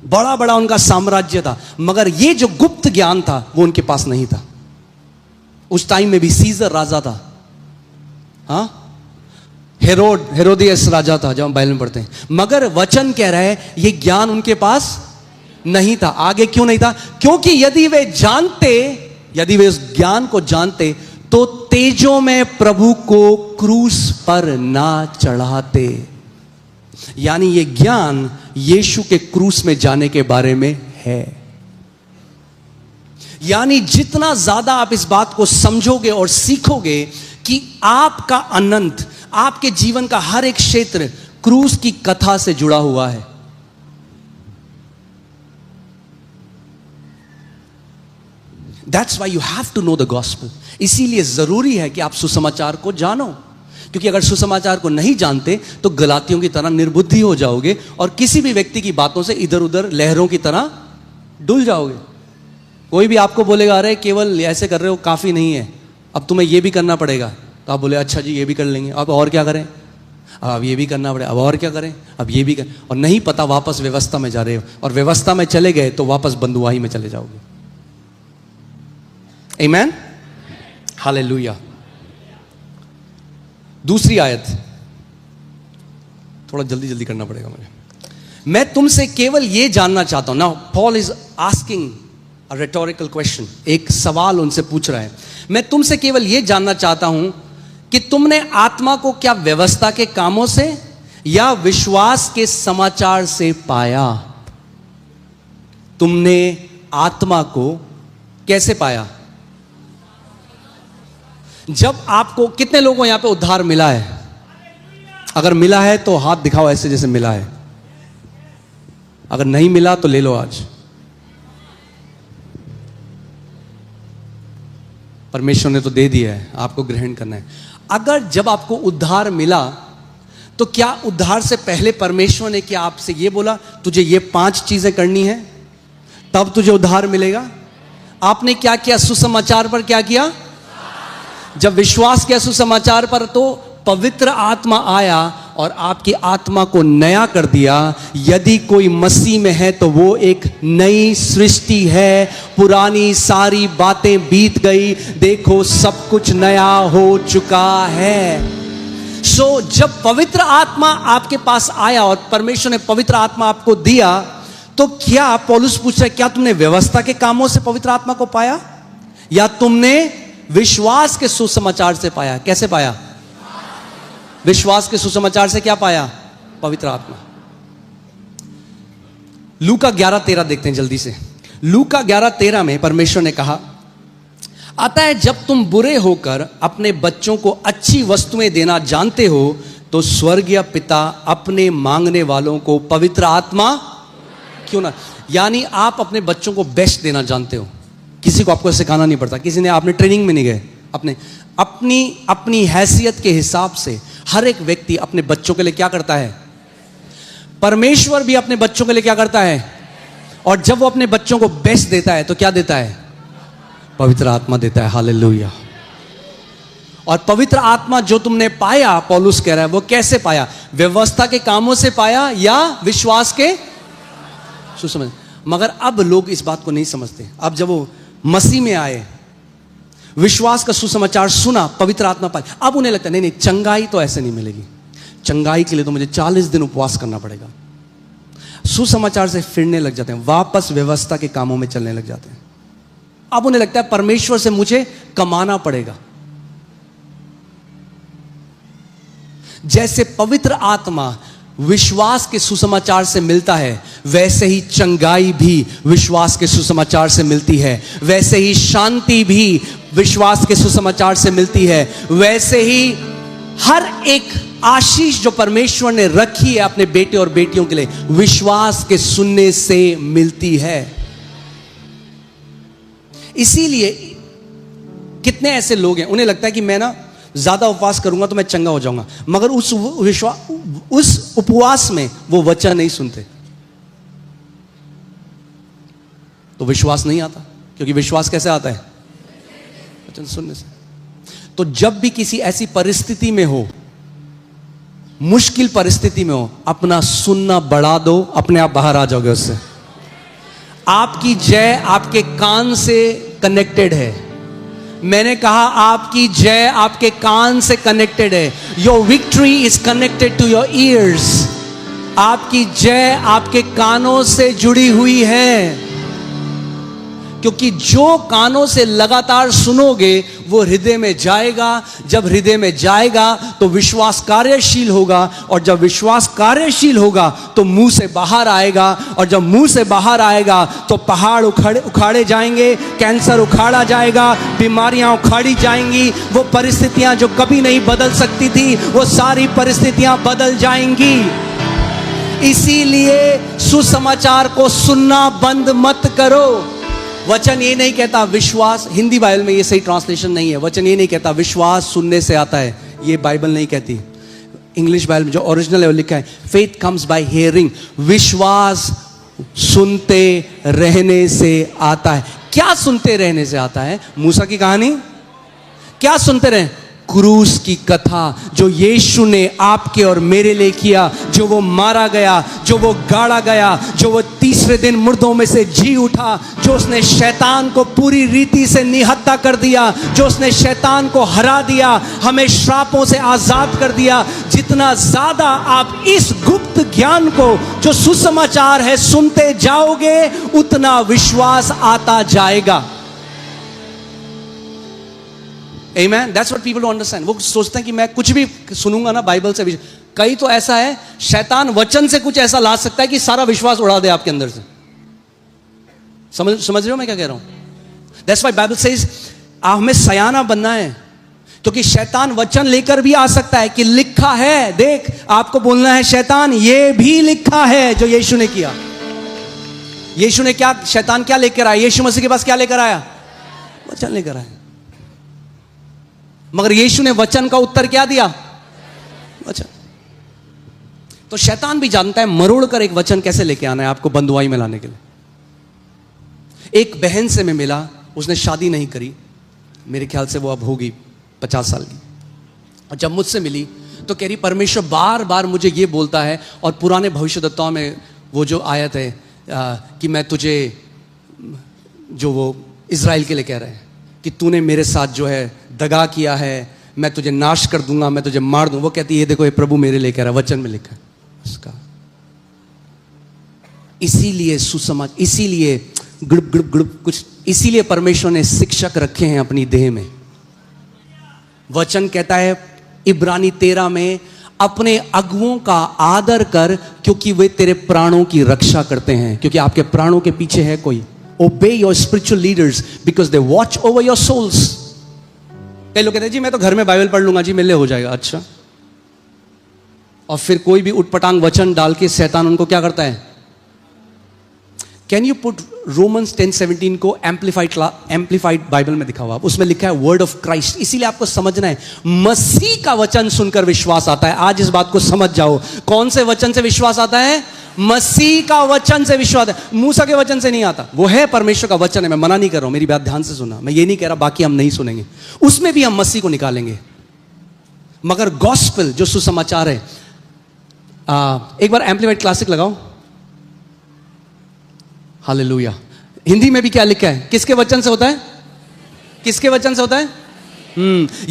Speaker 1: बड़ा बड़ा उनका साम्राज्य था, मगर ये जो गुप्त ज्ञान था वो उनके पास नहीं था। उस टाइम में भी सीजर राजा था, हाँ, हेरोदियस राजा था, जब हम बाइबल में पढ़ते हैं, मगर वचन कह रहा है ये ज्ञान उनके पास नहीं था। आगे क्यों नहीं था? क्योंकि यदि वे उस ज्ञान को जानते तो तेजों में प्रभु को क्रूस पर ना चढ़ाते। यानी ये ज्ञान यीशु के क्रूस में जाने के बारे में है। यानी जितना ज्यादा आप इस बात को समझोगे और सीखोगे कि आपका अनंत, आपके जीवन का हर एक क्षेत्र क्रूस की कथा से जुड़ा हुआ है। That's why you have to know the gospel. इसीलिए जरूरी है कि आप सुसमाचार को जानो, क्योंकि अगर सुसमाचार को नहीं जानते तो गलातियों की तरह निर्बुद्धि हो जाओगे और किसी भी व्यक्ति की बातों से इधर उधर लहरों की तरह डुल जाओगे। कोई भी आपको बोलेगा अरे केवल ऐसे कर रहे हो काफी नहीं है, अब तुम्हें यह भी करना पड़ेगा, तो आप बोले अच्छा जी ये भी कर लेंगे, अब और क्या करें, अब ये भी करना पड़ेगा, अब और क्या करें, अब ये भी करें, और नहीं पता वापस व्यवस्था में जा रहे हो, और व्यवस्था में चले गए तो वापस बंधुआई में चले जाओगे। आमीन, हालेलुया। दूसरी आयत, थोड़ा जल्दी जल्दी करना पड़ेगा मुझे। मैं तुमसे केवल यह जानना चाहता हूं। Now Paul is asking a rhetorical question, एक सवाल उनसे पूछ रहा है। मैं तुमसे केवल यह जानना चाहता हूं कि तुमने आत्मा को क्या व्यवस्था के कामों से या विश्वास के समाचार से पाया? तुमने आत्मा को कैसे पाया? जब आपको, कितने लोगों को यहां पे उद्धार मिला है? अगर मिला है तो हाथ दिखाओ ऐसे जैसे मिला है। अगर नहीं मिला तो ले लो आज। परमेश्वर ने तो दे दिया है, आपको ग्रहण करना है। अगर जब आपको उद्धार मिला तो क्या उद्धार से पहले परमेश्वर ने क्या आपसे यह बोला तुझे ये 5 चीजें करनी है तब तुझे उद्धार मिलेगा? आपने क्या किया? सुसमाचार पर क्या किया? जब विश्वास किया सुसमाचार पर तो पवित्र आत्मा आया और आपकी आत्मा को नया कर दिया। यदि कोई मसीह में है तो वो एक नई सृष्टि है, पुरानी सारी बातें बीत गई, देखो सब कुछ नया हो चुका है। सो जब पवित्र आत्मा आपके पास आया और परमेश्वर ने पवित्र आत्मा आपको दिया, तो क्या पौलुस पूछ रहा है क्या तुमने व्यवस्था के कामों से पवित्र आत्मा को पाया या तुमने विश्वास के सुसमाचार से पाया? कैसे पाया? विश्वास के सुसमाचार से क्या पाया? पवित्र आत्मा। लूका 11:13 देखते हैं जल्दी से। लूका 11:13 में परमेश्वर ने कहा, अतः जब तुम बुरे होकर अपने बच्चों को अच्छी वस्तुएं देना जानते हो तो स्वर्गीय पिता अपने मांगने वालों को पवित्र आत्मा क्यों ना। यानी आप अपने बच्चों को बेस्ट देना जानते हो, किसी को आपको सिखाना नहीं पड़ता, किसी ने आपने ट्रेनिंग में नहीं गए, अपनी हैसियत के हिसाब से हर एक व्यक्ति अपने बच्चों के लिए क्या करता है? परमेश्वर भी अपने बच्चों के लिए क्या करता है? और जब वो अपने बच्चों को बेस्ट देता है तो क्या देता है? पवित्र आत्मा देता है। हालेलुया। और पवित्र आत्मा जो तुमने पाया, पौलुस कह रहा है, वो कैसे पाया? व्यवस्था के कामों से पाया या विश्वास के सुसमझ? मगर अब लोग इस बात को नहीं समझते। अब जब वो मसीह में आए, विश्वास का सुसमाचार सुना, पवित्र आत्मा पाई, अब उन्हें लगता है नहीं, चंगाई तो ऐसे नहीं मिलेगी, चंगाई के लिए तो मुझे 40 दिन उपवास करना पड़ेगा। सुसमाचार से फिरने लग जाते हैं, वापस व्यवस्था के कामों में चलने लग जाते हैं। अब उन्हें लगता है परमेश्वर से मुझे कमाना पड़ेगा। जैसे पवित्र आत्मा विश्वास के सुसमाचार से मिलता है, वैसे ही चंगाई भी विश्वास के सुसमाचार से मिलती है, वैसे ही शांति भी विश्वास के सुसमाचार से मिलती है, वैसे ही हर एक आशीष जो परमेश्वर ने रखी है अपने बेटे और बेटियों के लिए, विश्वास के सुनने से मिलती है। इसीलिए कितने ऐसे लोग हैं, उन्हें लगता है कि मैं ना ज्यादा उपवास करूंगा तो मैं चंगा हो जाऊंगा, मगर उस उपवास में वो वचन नहीं सुनते तो विश्वास नहीं आता। क्योंकि विश्वास कैसे आता है? वचन सुनने से। तो जब भी किसी ऐसी परिस्थिति में हो, मुश्किल परिस्थिति में हो, अपना सुनना बढ़ा दो, अपने आप बाहर आ जाओगे उससे। आपकी जय आपके कान से कनेक्टेड है। मैंने कहा आपकी जय आपके कान से कनेक्टेड है। Your victory is connected to your ears. आपकी जय आपके कानों से जुड़ी हुई है, क्योंकि जो कानों से लगातार सुनोगे वो हृदय में जाएगा। जब हृदय में जाएगा तो विश्वास कार्यशील होगा, और जब विश्वास कार्यशील होगा तो मुंह से बाहर आएगा, और जब मुंह से बाहर आएगा तो पहाड़ उखाड़े जाएंगे, कैंसर उखाड़ा जाएगा, बीमारियां उखाड़ी जाएंगी। वो परिस्थितियां जो कभी नहीं बदल सकती थी वो सारी परिस्थितियां बदल जाएंगी। इसीलिए सुसमाचार को सुनना बंद मत करो। वचन ये नहीं कहता विश्वास, हिंदी बाइबल में ये सही ट्रांसलेशन नहीं है। वचन ये नहीं कहता विश्वास सुनने से आता है, ये बाइबल नहीं कहती। इंग्लिश बाइबल में जो ओरिजिनल है वो लिखा है फेथ कम्स बाय हियरिंग। विश्वास सुनते रहने से आता है। क्या सुनते रहने से आता है? मूसा की कहानी। क्या सुनते रहे? क्रूस की कथा, जो यीशु ने आपके और मेरे लिए किया, जो वो मारा गया, जो वो गाड़ा गया, जो वो तीसरे दिन मुर्दों में से जी उठा, जो उसने शैतान को पूरी रीति से निहत्था कर दिया, जो उसने शैतान को हरा दिया, हमें श्रापों से आजाद कर दिया। जितना ज्यादा आप इस गुप्त ज्ञान को, जो सुसमाचार है, सुनते जाओगे, उतना विश्वास आता जाएगा। Amen? That's what people don't understand. वो सोचते हैं कि मैं कुछ भी सुनूंगा ना बाइबल से भी। कई तो ऐसा है, शैतान वचन से कुछ ऐसा ला सकता है कि सारा विश्वास उड़ा दे आपके अंदर से। समझ रहे हो मैं क्या कह रहा हूं? That's why Bible says हमें सयाना बनना है, क्योंकि शैतान वचन लेकर भी आ सकता है कि लिखा है। देख, आपको बोलना है शैतान ये भी लिखा है जो यीशु ने किया। यीशु ने क्या, शैतान क्या लेकर आया? यीशु मसीह के पास क्या लेकर आया? वचन लेकर आया। मगर यीशु ने वचन का उत्तर क्या दिया? वचन। तो शैतान भी जानता है मरोड़ कर एक वचन कैसे लेके आना है आपको बंधुआई में लाने के लिए। एक बहन से मैं मिला, उसने शादी नहीं करी, मेरे ख्याल से वो अब होगी 50 साल की। और जब मुझसे मिली तो कह रही परमेश्वर बार बार मुझे ये बोलता है, और पुराने भविष्यद्वक्ताओं में वो जो आयत है कि मैं तुझे, जो वो इजराइल के लिए कह रहे हैं कि तूने मेरे साथ जो है दगा किया है, मैं तुझे नाश कर दूंगा, मैं तुझे मार दूंगा। वो कहती है ये देखो ये प्रभु मेरे लिए कह रहा है, वचन में लिखा है उसका। इसीलिए सुसमाज, इसीलिए गुड़ुप गुड़ुप गुड़ुप कुछ, इसीलिए परमेश्वर ने शिक्षक रखे हैं अपनी देह में। वचन कहता है इब्रानी 13 में, अपने अगुओं का आदर कर क्योंकि वे तेरे प्राणों की रक्षा करते हैं। क्योंकि आपके प्राणों के पीछे है कोई। Obey your spiritual leaders because they watch over your souls. कई लोग कहते हैं जी मैं तो घर में बाइबल पढ़ लूंगा जी, मेरे लिए हो जाएगा। अच्छा, और फिर कोई भी उटपटांग वचन डाल के शैतान उनको क्या करता है? कैन यू पुट रोमन्स 10:17 को एम्पलीफाइड बाइबल में दिखा हुआ, उसमें लिखा है वर्ड ऑफ क्राइस्ट। इसीलिए आपको समझना है मसीह का वचन सुनकर विश्वास आता है। आज इस बात को समझ जाओ। कौन से वचन से विश्वास आता है? मसीह का वचन से विश्वास है। मूसा के वचन से नहीं आता। वो है परमेश्वर का वचन है, मैं मना नहीं कर रहा हूं, मेरी बात ध्यान से सुना। मैं ये नहीं कह रहा बाकी हम नहीं सुनेंगे, उसमें भी हम मसीह को निकालेंगे। मगर गॉस्पेल जो सुसमाचार है, एक बार एम्पलीफाइड क्लासिक लगाओ। हालेलुया। हिंदी में भी क्या लिखा है? किसके वचन से होता है? किसके वचन से होता है?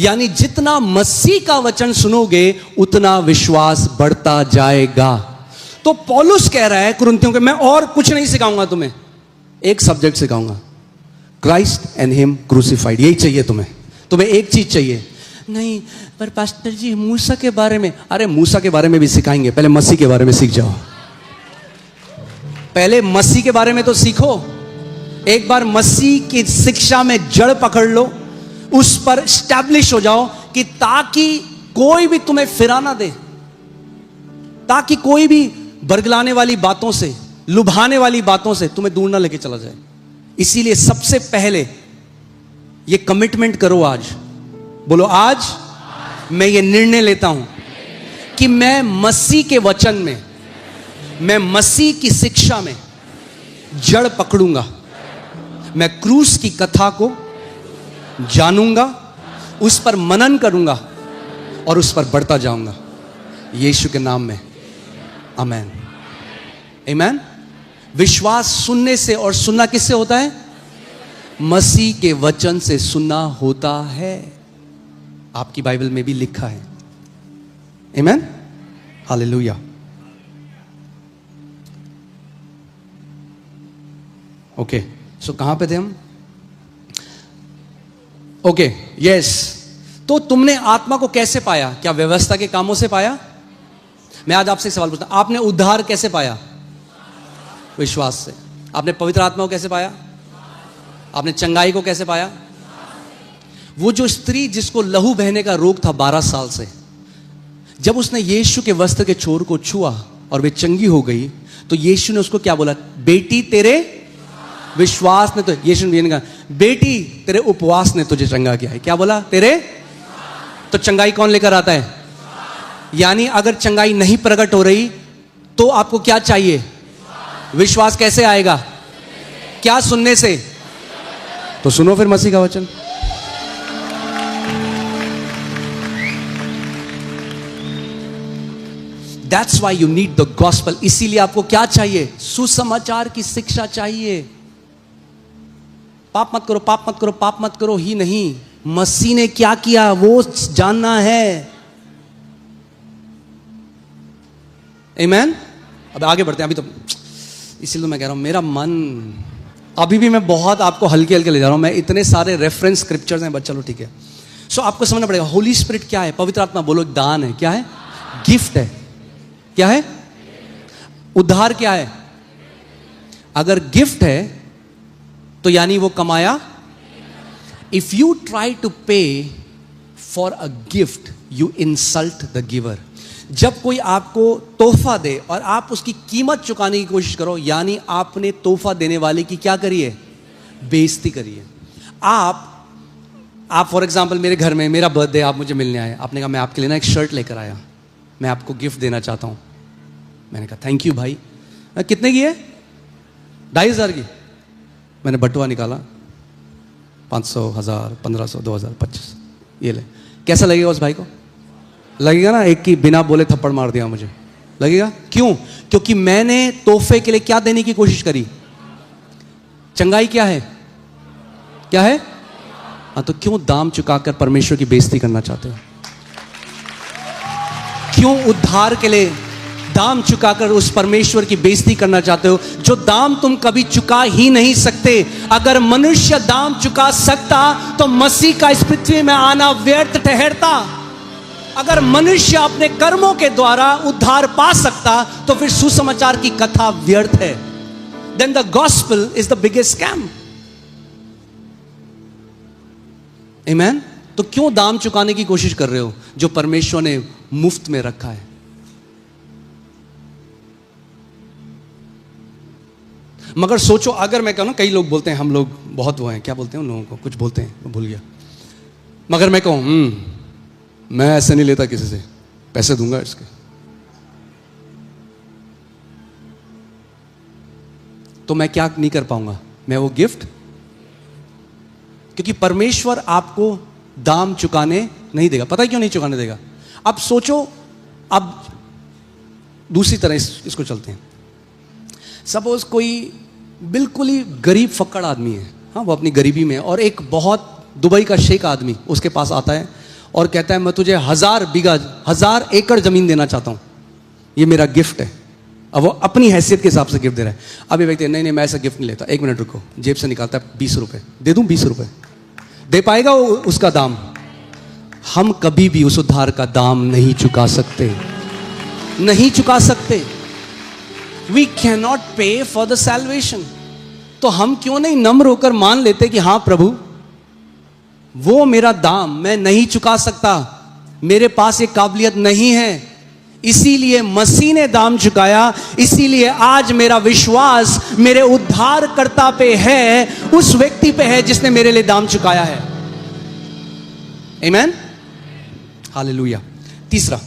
Speaker 1: यानी जितना मसीह का वचन सुनोगे उतना विश्वास बढ़ता जाएगा। तो पौलुस कह रहा है कुरिन्थियों के, मैं और कुछ नहीं सिखाऊंगा तुम्हें, एक सब्जेक्ट सिखाऊंगा, क्राइस्ट एंड हिम क्रूसिफाइड। यही चाहिए तुम्हें। तुम्हें एक चीज चाहिए। नहीं पर पास्टर जी मूसा के बारे में, अरे मूसा के बारे में भी सिखाएंगे, पहले मसीह के बारे में सीख जाओ। पहले मसीह के बारे में तो सीखो। एक बार मसीह की शिक्षा में जड़ पकड़ लो, उस पर स्टैब्लिश हो जाओ, कि ताकि कोई भी तुम्हें फिरा ना दे, ताकि कोई भी बरगलाने वाली बातों से, लुभाने वाली बातों से तुम्हें दूर ना लेके चला जाए। इसीलिए सबसे पहले ये कमिटमेंट करो। आज बोलो, आज मैं ये निर्णय लेता हूं कि मैं मसीह के वचन में, मैं मसीह की शिक्षा में जड़ पकड़ूंगा। मैं क्रूस की कथा को जानूंगा, उस पर मनन करूंगा और उस पर बढ़ता जाऊंगा, यीशु के नाम में। आमेन, आमेन। विश्वास सुनने से, और सुनना किससे होता है? मसीह के वचन से सुनना होता है। आपकी बाइबल में भी लिखा है। आमीन, हालेलुया। ओके, सो कहां पे थे हम? Okay, yes. तो तुमने आत्मा को कैसे पाया? क्या व्यवस्था के कामों से पाया? मैं आज आपसे एक सवाल पूछता हूं, आपने उद्धार कैसे पाया? विश्वास से। आपने पवित्र आत्मा को कैसे पाया? आपने चंगाई को कैसे पाया? वो जो स्त्री जिसको लहू बहने का रोग था 12 साल से, जब उसने यीशु के वस्त्र के छोर को छुआ और वे चंगी हो गई, तो यीशु ने उसको क्या बोला? बेटी तेरे विश्वास ने, तो यीशु ने कहा बेटी तेरे उपवास ने तुझे चंगा किया है। क्या बोला? तेरे। तो चंगाई कौन लेकर आता है? यानी अगर चंगाई नहीं प्रकट हो रही तो आपको क्या चाहिए? विश्वास कैसे आएगा? क्या सुनने से? तो सुनो फिर मसीह का वचन। That's why you need the gospel। इसीलिए आपको क्या चाहिए? सुसमाचार की शिक्षा चाहिए। पाप मत करो, पाप मत करो, पाप मत करो ही नहीं, मसीह ने क्या किया वो जानना है। आमीन। अब आगे बढ़ते हैं। अभी तो इसीलिए तो मैं कह रहा हूं, मेरा मन अभी भी, मैं बहुत आपको हल्के हल्के ले जा रहा हूं। मैं इतने सारे रेफरेंस स्क्रिप्चर्स हैं, बस चलो ठीक है। सो आपको समझना पड़ेगा होली स्पिरिट क्या है? पवित्र आत्मा बोलो दान है। क्या है? गिफ्ट है। क्या है? उद्धार क्या है? अगर गिफ्ट है तो यानी वो कमाया। इफ यू ट्राई टू पे for a gift you insult the giver. जब कोई आपको तोहफा दे और आप उसकी कीमत चुकाने की कोशिश करो, यानी आपने तोहफा देने वाले की क्या करी है? बेइज्जती करी है। आप फॉर एग्जाम्पल मेरे घर में, मेरा बर्थडे, आप मुझे मिलने आए, आपने कहा मैं आपके लिए ना एक शर्ट लेकर आया, मैं आपको गिफ्ट देना चाहता हूं। मैंने कहा थैंक यू भाई। कितने की है? 2500 की। मैंने बटुआ निकाला, 500, 1000, 1500, 2000, 2500, ये ले। कैसा लगेगा उस भाई को? लगेगा ना एक की बिना बोले थप्पड़ मार दिया मुझे, लगेगा। क्यों? क्योंकि मैंने तोहफे के लिए क्या देने की कोशिश करी? चंगाई क्या है? क्या है? हाँ, तो क्यों दाम चुकाकर परमेश्वर की बेइज्जती करना चाहते हो? क्यों उद्धार के लिए दाम चुकाकर उस परमेश्वर की बेइज्जती करना चाहते हो, जो दाम तुम कभी चुका ही नहीं सकते? अगर मनुष्य दाम चुका सकता तो मसीह का इस पृथ्वी में आना व्यर्थ ठहरता। अगर मनुष्य अपने कर्मों के द्वारा उद्धार पा सकता तो फिर सुसमाचार की कथा व्यर्थ है। Then the gospel is the biggest scam. आमीन। तो क्यों दाम चुकाने की कोशिश कर रहे हो जो परमेश्वर ने मुफ्त में रखा है? मगर सोचो, अगर मैं कहूं, कई लोग बोलते हैं हम लोग बहुत वो हैं, क्या बोलते हैं उन लोगों को, कुछ बोलते हैं, मैं भूल गया। मगर मैं कहूं मैं ऐसे नहीं लेता किसी से, पैसे दूंगा इसके, तो मैं क्या नहीं कर पाऊंगा? मैं वो गिफ्ट, क्योंकि परमेश्वर आपको दाम चुकाने नहीं देगा। पता है क्यों नहीं चुकाने देगा? अब सोचो, अब दूसरी तरह इसको चलते हैं। सपोज कोई बिल्कुल ही गरीब फक्कड़ आदमी है, हाँ, वो अपनी गरीबी में, और एक बहुत दुबई का शेख आदमी उसके पास आता है और कहता है मैं तुझे 1000 एकड़ जमीन देना चाहता हूं, ये मेरा गिफ्ट है। अब वो अपनी हैसियत के हिसाब से गिफ्ट दे रहा है। अब ये व्यक्ति नहीं मैं ऐसा गिफ्ट नहीं लेता, 1 मिनट रुको, जेब से निकालता है 20 रुपए, दे दूं 20 रुपए, दे पाएगा वो उसका दाम? हम कभी भी उस उद्धार का दाम नहीं चुका सकते, नहीं चुका सकते। वी कैन नॉट पे फॉर द सैल्वेशन। तो हम क्यों नहीं नम्र होकर मान लेते कि हाँ प्रभु, वो मेरा दाम मैं नहीं चुका सकता, मेरे पास ये काबिलियत नहीं है, इसीलिए मसीह ने दाम चुकाया, इसीलिए आज मेरा विश्वास मेरे उद्धारकर्ता पे है, उस व्यक्ति पे है जिसने मेरे लिए दाम चुकाया है। आमीन, हालेलुया। तीसरा,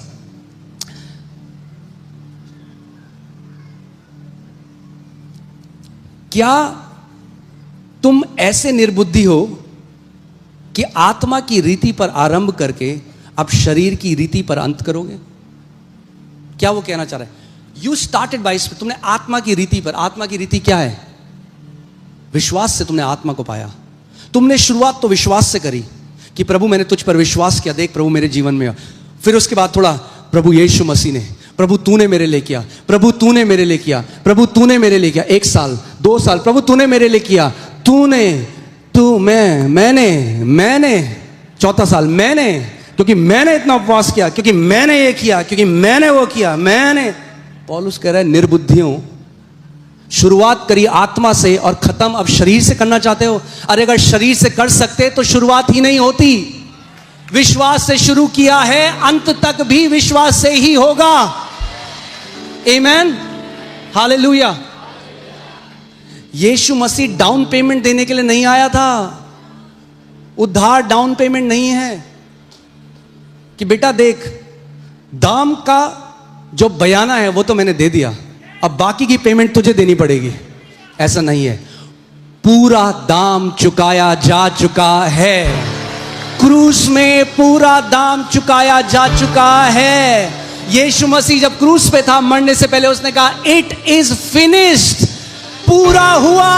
Speaker 1: क्या तुम ऐसे निर्बुद्धि हो कि आत्मा की रीति पर आरंभ करके अब शरीर की रीति पर अंत करोगे? क्या वो कहना चाह रहा है? यू स्टार्टेड बाय स्पिरिट, तुमने आत्मा की रीति पर, आत्मा की रीति क्या है? विश्वास से तुमने आत्मा को पाया। तुमने शुरुआत तो विश्वास से करी कि प्रभु मैंने तुझ पर विश्वास किया, देख प्रभु मेरे जीवन में। फिर उसके बाद थोड़ा प्रभु यीशु मसीह ने, प्रभु तूने मेरे लिए किया, प्रभु तूने मेरे लिए किया, प्रभु तूने मेरे लिए किया। 1 साल 2 साल प्रभु तूने मेरे लिए किया, तूने, तू, मैंने 4था साल मैंने, क्योंकि मैंने इतना उपवास किया, क्योंकि मैंने ये किया, क्योंकि मैंने वो किया, मैंने। पौलुस कह रहा है निर्बुद्धियों, शुरुआत करी आत्मा से और खत्म अब शरीर से करना चाहते हो? अरे अगर शरीर से कर सकते तो शुरुआत ही नहीं होती। विश्वास से शुरू किया है, अंत तक भी विश्वास से ही होगा। आमेन, हालेलुया। यीशु मसीह डाउन पेमेंट देने के लिए नहीं आया था। उद्धार डाउन पेमेंट नहीं है कि बेटा देख दाम का जो बयाना है वो तो मैंने दे दिया, अब बाकी की पेमेंट तुझे देनी पड़ेगी। ऐसा नहीं है, पूरा दाम चुकाया जा चुका है। क्रूस में पूरा दाम चुकाया जा चुका है। यीशु मसीह जब क्रूस पे था, मरने से पहले उसने कहा इट इज फिनिश्ड, पूरा हुआ।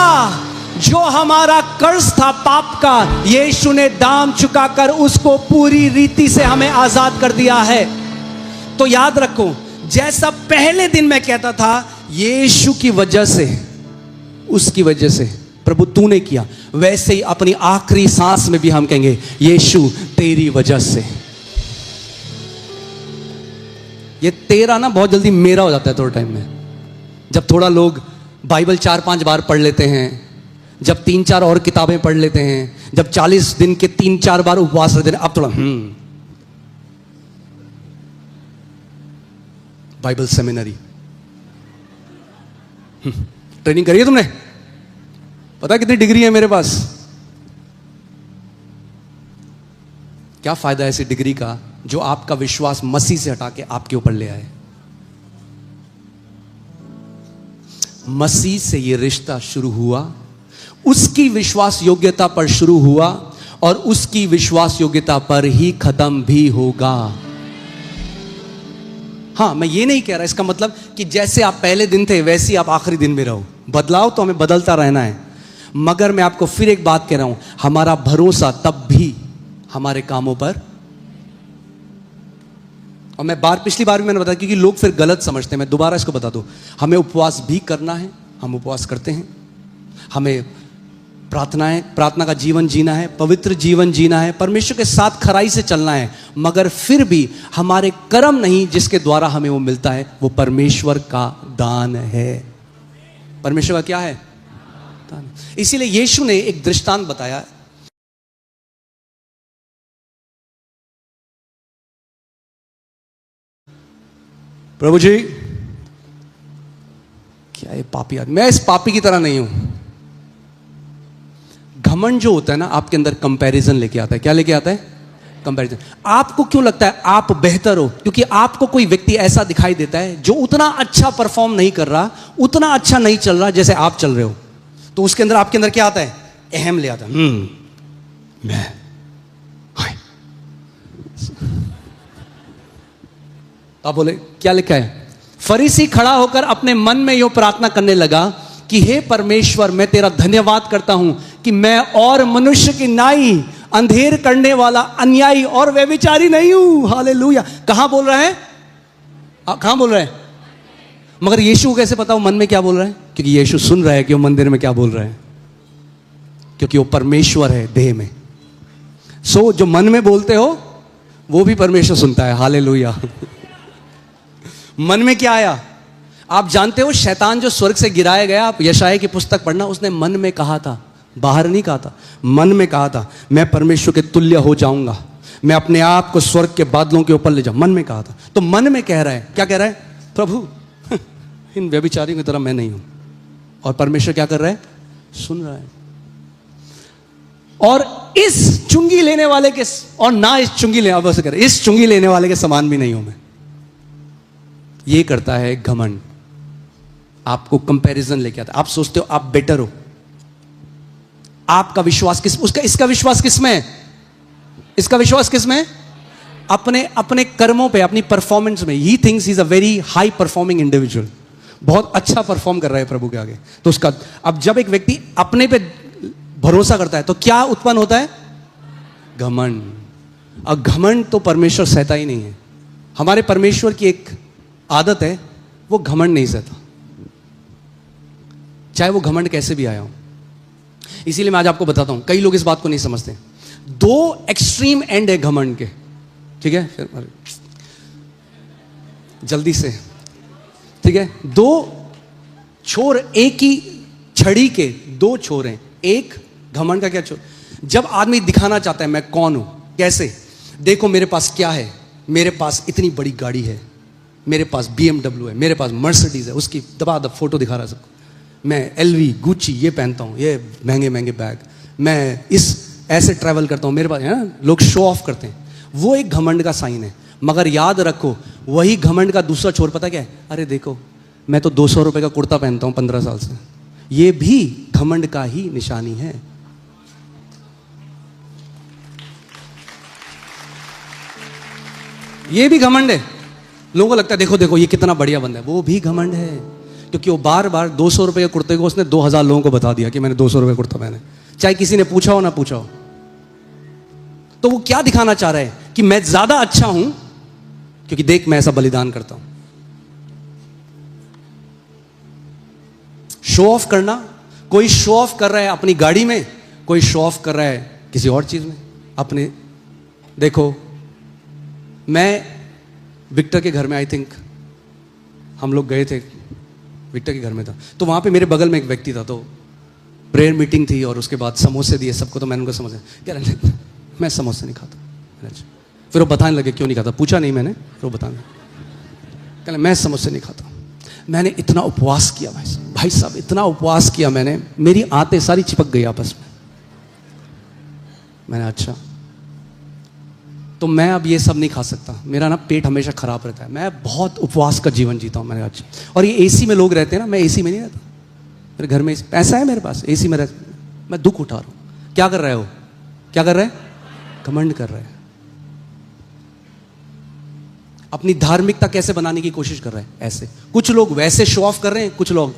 Speaker 1: जो हमारा कर्ज था पाप का, यीशु ने दाम चुकाकर उसको पूरी रीति से हमें आजाद कर दिया है। तो याद रखो, जैसा पहले दिन मैं कहता था यीशु की वजह से, उसकी वजह से प्रभु तूने किया, वैसे ही अपनी आखिरी सांस में भी हम कहेंगे यीशु तेरी वजह से। ये तेरा ना बहुत जल्दी मेरा हो जाता है थोड़े टाइम में। जब थोड़ा लोग बाइबल 4-5 बार पढ़ लेते हैं, जब 3-4 और किताबें पढ़ लेते हैं, जब 40 दिन के 3-4 बार उपवास रहते हैं, अब थोड़ा बाइबल सेमिनरी ट्रेनिंग करी है तुमने? पता कितनी डिग्री है मेरे पास? क्या फायदा है ऐसी डिग्री का जो आपका विश्वास मसीह से हटा के आपके ऊपर ले आए? मसीह से यह रिश्ता शुरू हुआ, उसकी विश्वास योग्यता पर शुरू हुआ और उसकी विश्वास योग्यता पर ही खत्म भी होगा। हाँ, मैं ये नहीं कह रहा इसका मतलब कि जैसे आप पहले दिन थे वैसे ही आप आखिरी दिन में रहो। बदलाव तो हमें बदलता रहना है, मगर मैं आपको फिर एक बात कह रहा हूं, हमारा भरोसा तब भी हमारे कामों पर। और मैं पिछली बार भी मैंने बताया, क्योंकि लोग फिर गलत समझते हैं, मैं दोबारा इसको बता दूं, हमें उपवास भी करना है, हम उपवास करते हैं, हमें प्रार्थना का जीवन जीना है, पवित्र जीवन जीना है, परमेश्वर के साथ खराई से चलना है, मगर फिर भी हमारे कर्म नहीं जिसके द्वारा हमें वो मिलता है, वो परमेश्वर का दान है। परमेश्वर का क्या है? दान। इसीलिए यीशु ने एक दृष्टांत बताया। प्रभु जी, क्या ये पापी आदमी, मैं इस पापी की तरह नहीं हूं। घमंड जो होता है ना, आपके अंदर कंपैरिजन लेके आता है। क्या लेके आता है? कंपैरिजन। आपको क्यों लगता है आप बेहतर हो? क्योंकि आपको कोई व्यक्ति ऐसा दिखाई देता है जो उतना अच्छा परफॉर्म नहीं कर रहा, उतना अच्छा नहीं चल रहा जैसे आप चल रहे हो, तो उसके अंदर आपके अंदर क्या आता है? अहम ले आता है। मैं तो आप बोले क्या लिखा है? फरीसी खड़ा होकर अपने मन में यो प्रार्थना करने लगा कि हे परमेश्वर, मैं तेरा धन्यवाद करता हूं कि मैं और मनुष्य की नाई, अंधेर करने वाला, अन्यायी और व्यभिचारी नहीं हूं। हालेलुया। कहां बोल रहा है? कहां बोल रहा है? मगर यीशु को कैसे पता वो मन में क्या बोल रहा है? क्योंकि यीशु सुन रहा है कि वो मंदिर में क्या बोल रहा है, क्योंकि वो परमेश्वर है देह में। सो जो मन में बोलते हो वो भी परमेश्वर सुनता है। हालेलुया। मन में क्या आया? आप जानते हो शैतान जो स्वर्ग से गिराया गया, आप यशायाह की पुस्तक पढ़ना, उसने मन में कहा था, बाहर नहीं कहा था, मन में कहा था, मैं परमेश्वर के तुल्य हो जाऊंगा, मैं अपने आप को स्वर्ग के बादलों के ऊपर ले जाऊं। मन में कहा था। तो मन में कह रहा है, क्या कह रहा है? प्रभु इन व्यभिचारियों की तरह मैं नहीं हूं। और परमेश्वर क्या कर रहा है? सुन रहा है। और इस चुंगी लेने वाले के, और ना इस चुंगी लेने वाले, कर इस चुंगी लेने वाले के समान भी नहीं हूं मैं। ये करता है घमंड, आपको कंपैरिजन लेके आता है। आप सोचते हो आप बेटर हो। आपका विश्वास किस, उसका, इसका विश्वास किस में है? इसका विश्वास किस में है? अपने अपने कर्मों पे, अपनी परफॉर्मेंस में, he thinks is a very high performing individual, बहुत अच्छा परफॉर्म कर रहा है प्रभु के आगे। तो उसका, अब जब एक व्यक्ति अपने पे भरोसा करता है तो क्या उत्पन्न होता है? घमंड। और घमंड तो परमेश्वर सहता ही नहीं है। हमारे परमेश्वर की एक आदत है, वो घमंड नहीं सहता, चाहे वो घमंड कैसे भी आया हो। इसीलिए मैं आज आपको बताता हूं, कई लोग इस बात को नहीं समझते। दो एक्सट्रीम एंड है घमंड के, ठीक है? फिर जल्दी से, ठीक है? दो छोर, एक ही छड़ी के दो छोर हैं। एक घमंड का क्या छोर? जब आदमी दिखाना चाहता है मैं कौन हूं, कैसे, देखो मेरे पास क्या है, मेरे पास इतनी बड़ी गाड़ी है, मेरे पास BMW है, मेरे पास मर्सिडीज है, उसकी दबा फोटो दिखा रहा है सबको, मैं LV गुच्ची ये पहनता हूँ, ये महंगे महंगे बैग, मैं इस ऐसे ट्रैवल करता हूँ, मेरे पास है ना। लोग शो ऑफ करते हैं, वो एक घमंड का साइन है। मगर याद रखो, वही घमंड का दूसरा छोर पता क्या है? अरे देखो मैं तो 200 रुपए का कुर्ता पहनता हूँ 15 साल से, ये भी घमंड का ही निशानी है। ये भी घमंड है। लोगों को लगता है देखो देखो ये कितना बढ़िया बंदा है, वो भी घमंड है, क्योंकि वो बार बार 200 रुपए के कुर्ते को उसने 2000 लोगों को बता दिया कि मैंने 200 रुपए कुर्ता पहना, चाहे किसी ने पूछा हो ना पूछा हो। तो वो क्या दिखाना चाह रहा है? कि मैं ज्यादा अच्छा हूं क्योंकि देख मैं ऐसा बलिदान करता हूं। शो ऑफ करना, कोई शो ऑफ कर रहा है अपनी गाड़ी में, कोई शो ऑफ कर रहा है किसी और चीज में अपने। देखो मैं विक्टर के घर में, आई थिंक हम लोग गए थे, विक्टर के घर में था, तो वहां पे मेरे बगल में एक व्यक्ति था, तो प्रेयर मीटिंग थी और उसके बाद समोसे दिए सबको। तो मैंने उनको समझा, कह रहे मैं समोसे नहीं खाता। फिर वो बताने लगे क्यों नहीं खाता, पूछा नहीं मैंने, फिर वो बताने, कह रहे मैं समोसे नहीं खाता। मैंने इतना उपवास किया भाई साहब, इतना उपवास किया मैंने, मेरी आंतें सारी चिपक गई आपस में। मैंने अच्छा, तो मैं अब ये सब नहीं खा सकता, मेरा ना पेट हमेशा खराब रहता है, मैं बहुत उपवास का जीवन जीता हूँ। मैंने अच्छा, और ये AC में लोग रहते हैं ना, मैं AC में नहीं रहता, मेरे घर में पैसा है, मेरे पास AC में रहता, मैं दुख उठा रहा हूँ। क्या कर रहे हो? क्या कर रहे हैं? घमंड कर रहे हैं। अपनी धार्मिकता कैसे बनाने की कोशिश कर रहे हैं? ऐसे। कुछ लोग वैसे शो ऑफ कर रहे हैं, कुछ लोग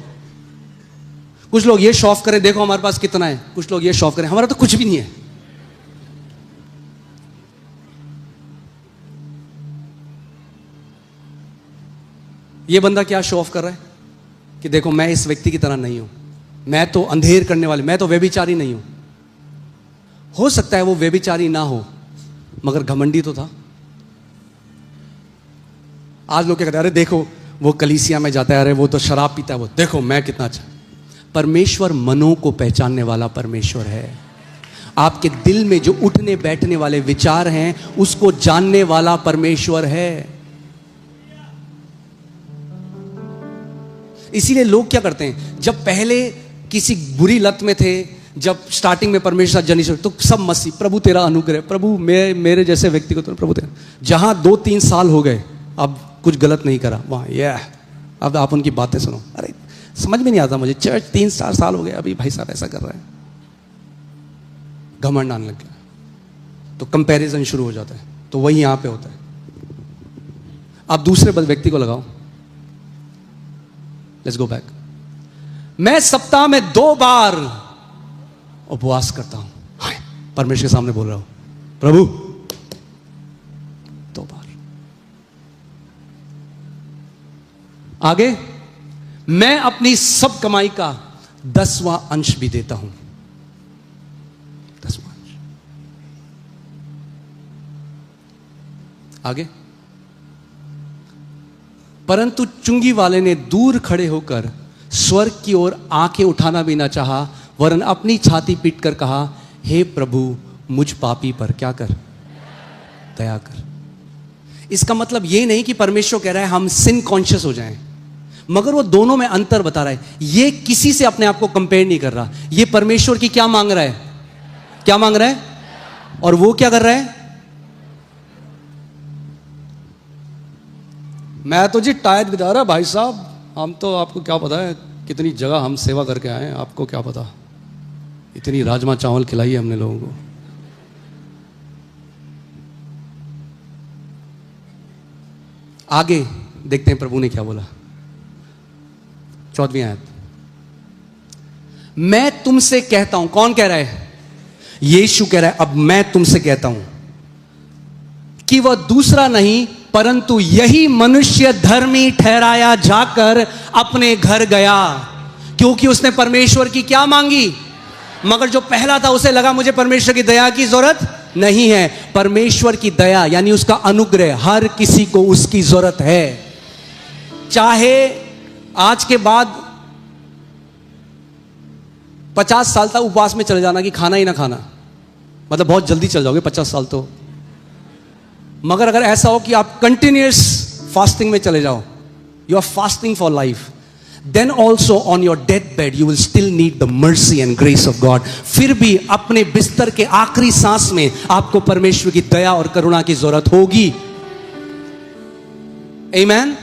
Speaker 1: ये शो ऑफ कर रहे हैं, देखो हमारे पास कितना है। कुछ लोग ये शो ऑफ कर रहे हैं, हमारा तो कुछ भी नहीं है। ये बंदा क्या शो ऑफ कर रहा है? कि देखो मैं इस व्यक्ति की तरह नहीं हूं, मैं तो अंधेर करने वाले, मैं तो व्यभिचारी नहीं हूं। हो सकता है वो व्यभिचारी ना हो, मगर घमंडी तो था। आज लोग क्या कहते हैं? अरे देखो वो कलीसिया में जाता है, अरे वो तो शराब पीता है, वो देखो मैं कितना अच्छा। परमेश्वर मनों को पहचानने वाला परमेश्वर है। आपके दिल में जो उठने बैठने वाले विचार हैं, उसको जानने वाला परमेश्वर है। इसीलिए लोग क्या करते हैं, जब पहले किसी बुरी लत में थे, जब स्टार्टिंग में परमेश्वर जनी से, तो सब मसीह, प्रभु तेरा अनुग्रह, प्रभु मेरे जैसे व्यक्ति को तो प्रभु तेरा। जहां 2-3 साल हो गए, अब कुछ गलत नहीं करा वहां, अब आप उनकी बातें सुनो, अरे समझ में नहीं आता मुझे, चर्च 3-4 साल हो गए, अभी भाई साहब ऐसा कर रहा है। घमंड आने लग गया, तो कंपैरिजन शुरू हो जाता है। तो वही यहां पे होता है। आप दूसरे व्यक्ति को लगाओ। Let's go back. मैं सप्ताह में 2 बार उपवास करता हूं, परमेश्वर के सामने बोल रहा हूं, प्रभु 2 बार। आगे, मैं अपनी सब कमाई का 10वां अंश भी देता हूं, 10वां अंश। आगे, परंतु चुंगी वाले ने दूर खड़े होकर स्वर्ग की ओर आंखें उठाना भी ना चाहा, वरन अपनी छाती पीटकर कहा, हे प्रभु मुझ पापी पर क्या कर, दया कर। इसका मतलब ये नहीं कि परमेश्वर कह रहा है हम सिन कॉन्शियस हो जाएं, मगर वो दोनों में अंतर बता रहा है। ये किसी से अपने आप को कंपेयर नहीं कर रहा, ये परमेश्वर की क्या मांग रहा है, क्या मांग रहा है, और वो क्या कर रहा है। मैं तो जी टायर बिता रहा भाई साहब, हम तो आपको क्या पता है कितनी जगह हम सेवा करके आए हैं, आपको क्या पता, इतनी राजमा चावल खिलाई है हमने लोगों को। आगे देखते हैं प्रभु ने क्या बोला। 14वीं आयत, मैं तुमसे कहता हूं, कौन कह रहा है? यीशु कह रहा है, अब मैं तुमसे कहता हूं कि वह दूसरा नहीं परंतु यही मनुष्य धर्मी ठहराया जाकर अपने घर गया, क्योंकि उसने परमेश्वर की क्या मांगी? मगर जो पहला था उसे लगा मुझे परमेश्वर की दया की जरूरत नहीं है। परमेश्वर की दया यानी उसका अनुग्रह हर किसी को उसकी जरूरत है। चाहे आज के बाद 50 साल तक उपवास में चले जाना कि खाना ही ना खाना, मतलब बहुत जल्दी चल जाओगे 50 साल तो। मगर अगर ऐसा हो कि आप कंटिन्यूअस फास्टिंग में चले जाओ, you are fasting for life, then also on your deathbed you will still need the mercy and grace of God। फिर भी अपने बिस्तर के आखिरी सांस में आपको परमेश्वर की दया और करुणा की जरूरत होगी। Amen।